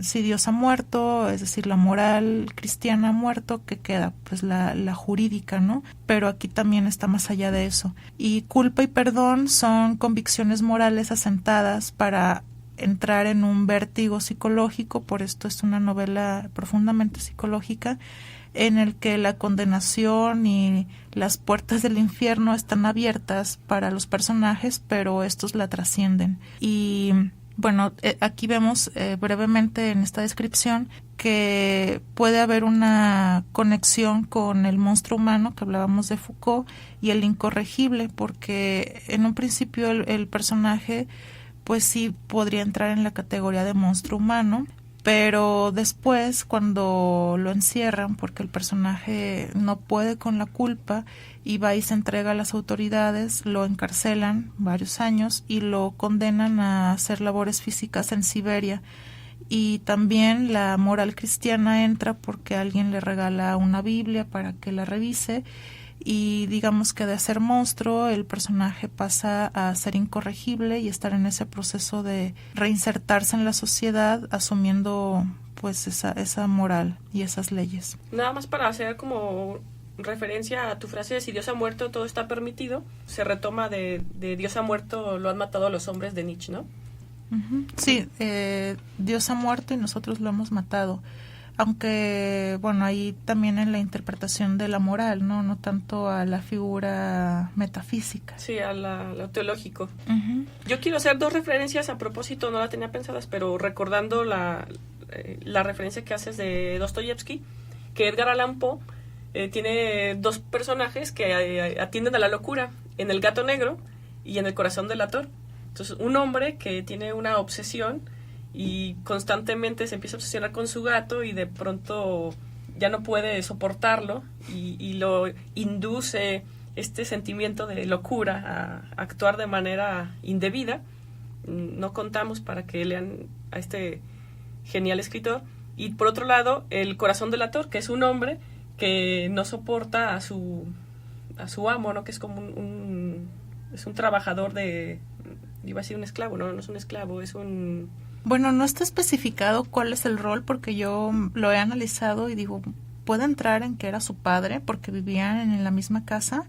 S2: Si Dios ha muerto, es decir, la moral cristiana ha muerto, ¿qué queda? Pues la jurídica, ¿no? Pero aquí también está más allá de eso. Y culpa y perdón son convicciones morales asentadas para entrar en un vértigo psicológico, por esto es una novela profundamente psicológica, en el que la condenación y las puertas del infierno están abiertas para los personajes, pero estos la trascienden. Y Bueno, aquí vemos brevemente en esta descripción que puede haber una conexión con el monstruo humano que hablábamos de Foucault y el incorregible, porque en un principio el personaje pues sí podría entrar en la categoría de monstruo humano, pero después cuando lo encierran porque el personaje no puede con la culpa y va y se entrega a las autoridades, lo encarcelan varios años y lo condenan a hacer labores físicas en Siberia. Y también la moral cristiana entra porque alguien le regala una Biblia para que la revise, y digamos que de ser monstruo el personaje pasa a ser incorregible y estar en ese proceso de reinsertarse en la sociedad asumiendo pues esa moral y esas leyes.
S3: Nada más para hacer como referencia a tu frase de si Dios ha muerto todo está permitido, se retoma de Dios ha muerto lo han matado los hombres de Nietzsche, ¿no?
S2: Uh-huh. Sí, Dios ha muerto y nosotros lo hemos matado. Aunque, bueno, ahí también en la interpretación de la moral, no tanto a la figura metafísica.
S3: Sí, a lo teológico.
S2: Uh-huh.
S3: Yo quiero hacer 2 referencias a propósito, no la tenía pensadas, pero recordando la referencia que haces de Dostoyevsky, que Edgar Allan Poe tiene 2 personajes que atienden a la locura, en El gato negro y en El corazón del Ator. Entonces, un hombre que tiene una obsesión y constantemente se empieza a obsesionar con su gato y de pronto ya no puede soportarlo y lo induce este sentimiento de locura a actuar de manera indebida. No contamos para que lean a este genial escritor. Y por otro lado, El corazón del Ator, que es un hombre que no soporta a su amo, ¿no? Que es como es un trabajador iba a decir un esclavo, no es un esclavo, es un...
S2: Bueno, no está especificado cuál es el rol, porque yo lo he analizado y digo, puede entrar en que era su padre, porque vivían en la misma casa.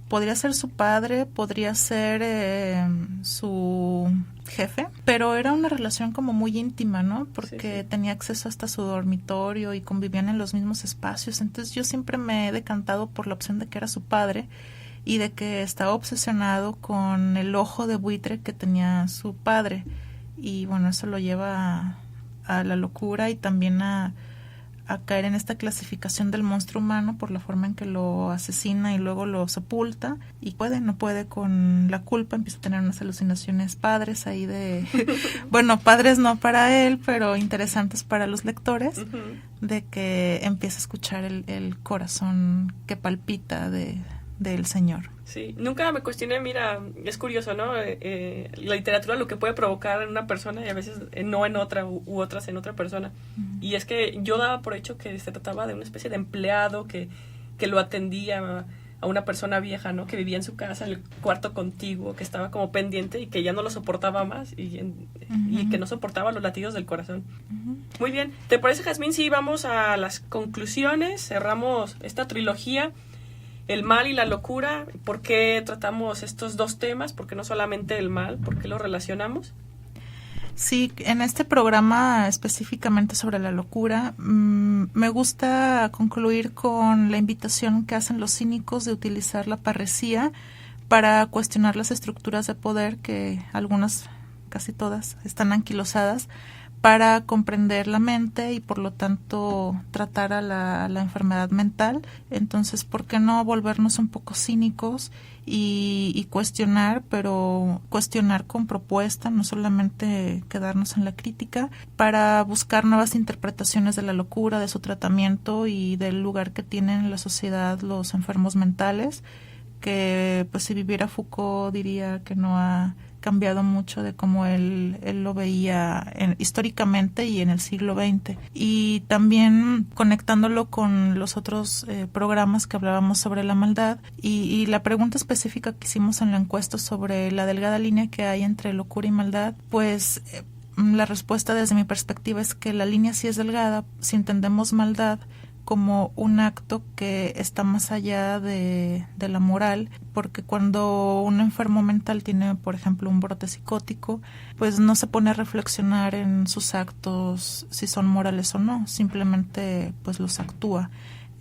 S2: Podría ser su padre, podría ser su jefe, pero era una relación como muy íntima, ¿no? Porque sí. Tenía acceso hasta su dormitorio y convivían en los mismos espacios. Entonces yo siempre me he decantado por la opción de que era su padre y de que estaba obsesionado con el ojo de buitre que tenía su padre. Y bueno, eso lo lleva a la locura y también a caer en esta clasificación del monstruo humano por la forma en que lo asesina y luego lo sepulta, y no puede con la culpa, empieza a tener unas alucinaciones padres ahí bueno, padres no para él, pero interesantes para los lectores, uh-huh. De que empieza a escuchar el corazón que palpita del Señor.
S3: Sí, nunca me cuestioné, mira, es curioso, ¿no? La literatura lo que puede provocar en una persona y a veces no en otra u otras en otra persona. Uh-huh. Y es que yo daba por hecho que se trataba de una especie de empleado que lo atendía a una persona vieja, ¿no? Que vivía en su casa, en el cuarto contiguo, que estaba como pendiente y que ya no lo soportaba más uh-huh. y que no soportaba los latidos del corazón. Uh-huh. Muy bien. ¿Te parece, Jazmín, si vamos a las conclusiones? Cerramos esta trilogía. El mal y la locura, ¿por qué tratamos estos 2 temas? ¿Por qué no solamente el mal? ¿Por qué lo relacionamos?
S2: Sí, en este programa específicamente sobre la locura, me gusta concluir con la invitación que hacen los cínicos de utilizar la parresía para cuestionar las estructuras de poder, que algunas, casi todas, están anquilosadas, para comprender la mente y por lo tanto tratar a la enfermedad mental. Entonces, ¿por qué no volvernos un poco cínicos y cuestionar, pero cuestionar con propuesta, no solamente quedarnos en la crítica, para buscar nuevas interpretaciones de la locura, de su tratamiento y del lugar que tienen en la sociedad los enfermos mentales, que pues si viviera Foucault diría que no ha cambiado mucho de cómo él lo veía históricamente y en el siglo XX. Y también conectándolo con los otros programas que hablábamos sobre la maldad y la pregunta específica que hicimos en la encuesta sobre la delgada línea que hay entre locura y maldad, pues la respuesta desde mi perspectiva es que la línea sí es delgada si entendemos maldad como un acto que está más allá de la moral, porque cuando un enfermo mental tiene, por ejemplo, un brote psicótico, pues no se pone a reflexionar en sus actos, si son morales o no, simplemente pues los actúa.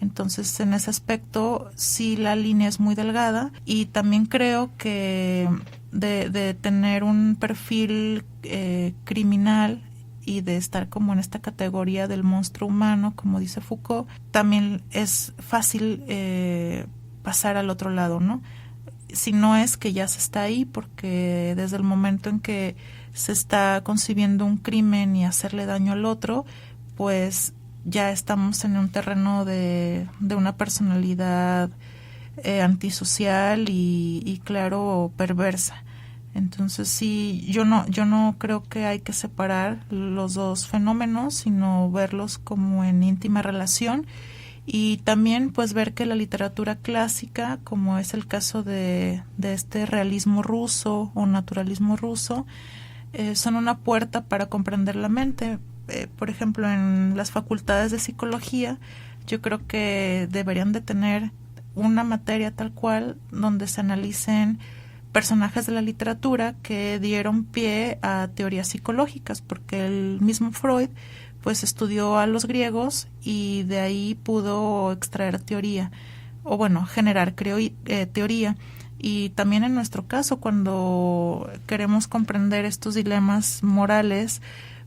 S2: Entonces, en ese aspecto, sí la línea es muy delgada, y también creo que de tener un perfil criminal y de estar como en esta categoría del monstruo humano, como dice Foucault, también es fácil pasar al otro lado, ¿no? Si no es que ya se está ahí, porque desde el momento en que se está concibiendo un crimen y hacerle daño al otro, pues ya estamos en un terreno de una personalidad antisocial y claro, perversa. Entonces sí, yo no creo que hay que separar los dos fenómenos, sino verlos como en íntima relación, y también pues ver que la literatura clásica, como es el caso de este realismo ruso o naturalismo ruso, son una puerta para comprender la mente. Por ejemplo, en las facultades de psicología, yo creo que deberían de tener una materia tal cual donde se analicen personajes de la literatura que dieron pie a teorías psicológicas, porque el mismo Freud pues estudió a los griegos y de ahí pudo extraer teoría, o bueno, generar teoría. Y también en nuestro caso, cuando queremos comprender estos dilemas morales,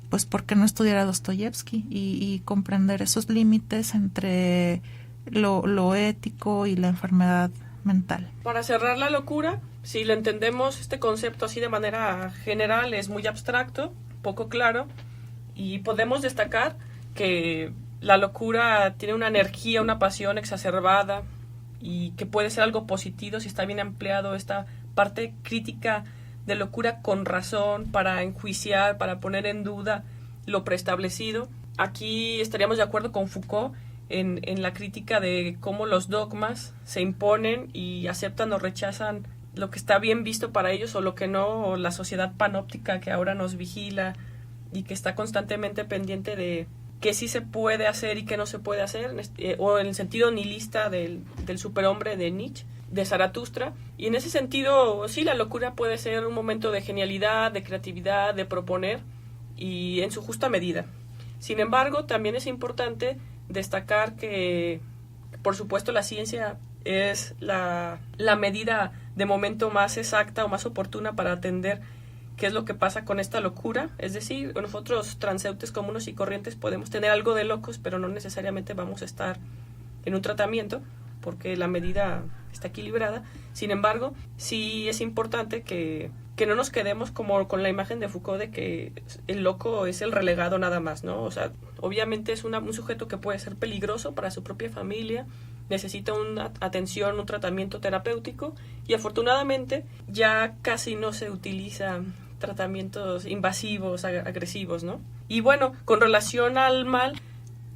S2: pues ¿por qué no estudiar a Dostoyevsky y comprender esos límites entre lo ético y la enfermedad mental?
S3: Para cerrar la locura, si lo entendemos, este concepto así de manera general es muy abstracto, poco claro, y podemos destacar que la locura tiene una energía, una pasión exacerbada, y que puede ser algo positivo si está bien empleado esta parte crítica de locura con razón, para enjuiciar, para poner en duda lo preestablecido. Aquí estaríamos de acuerdo con Foucault en la crítica de cómo los dogmas se imponen y aceptan o rechazan lo que está bien visto para ellos o lo que no, o la sociedad panóptica que ahora nos vigila y que está constantemente pendiente de qué sí se puede hacer y qué no se puede hacer, o en el sentido nihilista del superhombre de Nietzsche, de Zaratustra. Y en ese sentido, sí, la locura puede ser un momento de genialidad, de creatividad, de proponer, y en su justa medida. Sin embargo, también es importante destacar que, por supuesto, la ciencia es la medida de momento más exacta o más oportuna para atender qué es lo que pasa con esta locura. Es decir, nosotros transeúntes comunes y corrientes podemos tener algo de locos, pero no necesariamente vamos a estar en un tratamiento porque la medida está equilibrada. Sin embargo, sí es importante que no nos quedemos como con la imagen de Foucault de que el loco es el relegado nada más, ¿no? O sea, obviamente es un sujeto que puede ser peligroso para su propia familia, necesita una atención, un tratamiento terapéutico, y afortunadamente ya casi no se utiliza tratamientos invasivos, agresivos, ¿no? Y bueno, con relación al mal,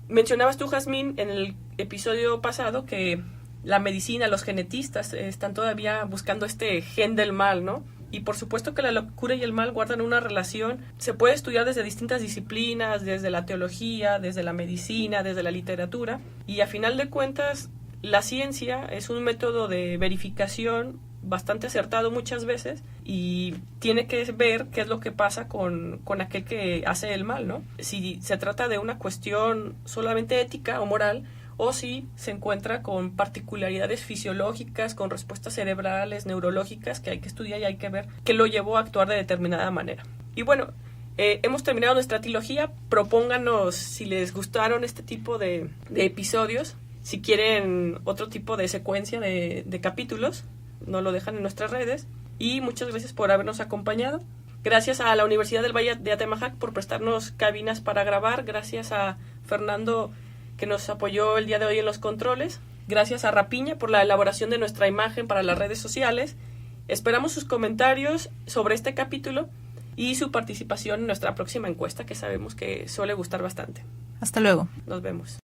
S3: mencionabas tú, Jazmín, en el episodio pasado que la medicina, los genetistas están todavía buscando este gen del mal, ¿no? Y por supuesto que la locura y el mal guardan una relación. Se puede estudiar desde distintas disciplinas, desde la teología, desde la medicina, desde la literatura, y a final de cuentas la ciencia es un método de verificación bastante acertado muchas veces, y tiene que ver qué es lo que pasa con aquel que hace el mal, ¿no? Si se trata de una cuestión solamente ética o moral, o si se encuentra con particularidades fisiológicas, con respuestas cerebrales, neurológicas, que hay que estudiar y hay que ver qué lo llevó a actuar de determinada manera. Y bueno, hemos terminado nuestra trilogía. Propónganos si les gustaron este tipo de episodios, si quieren otro tipo de secuencia de capítulos, nos lo dejan en nuestras redes. Y muchas gracias por habernos acompañado. Gracias a la Universidad del Valle de Atemajac por prestarnos cabinas para grabar. Gracias a Fernando, que nos apoyó el día de hoy en los controles. Gracias a Rapiña por la elaboración de nuestra imagen para las redes sociales. Esperamos sus comentarios sobre este capítulo y su participación en nuestra próxima encuesta, que sabemos que suele gustar bastante.
S2: Hasta luego.
S3: Nos vemos.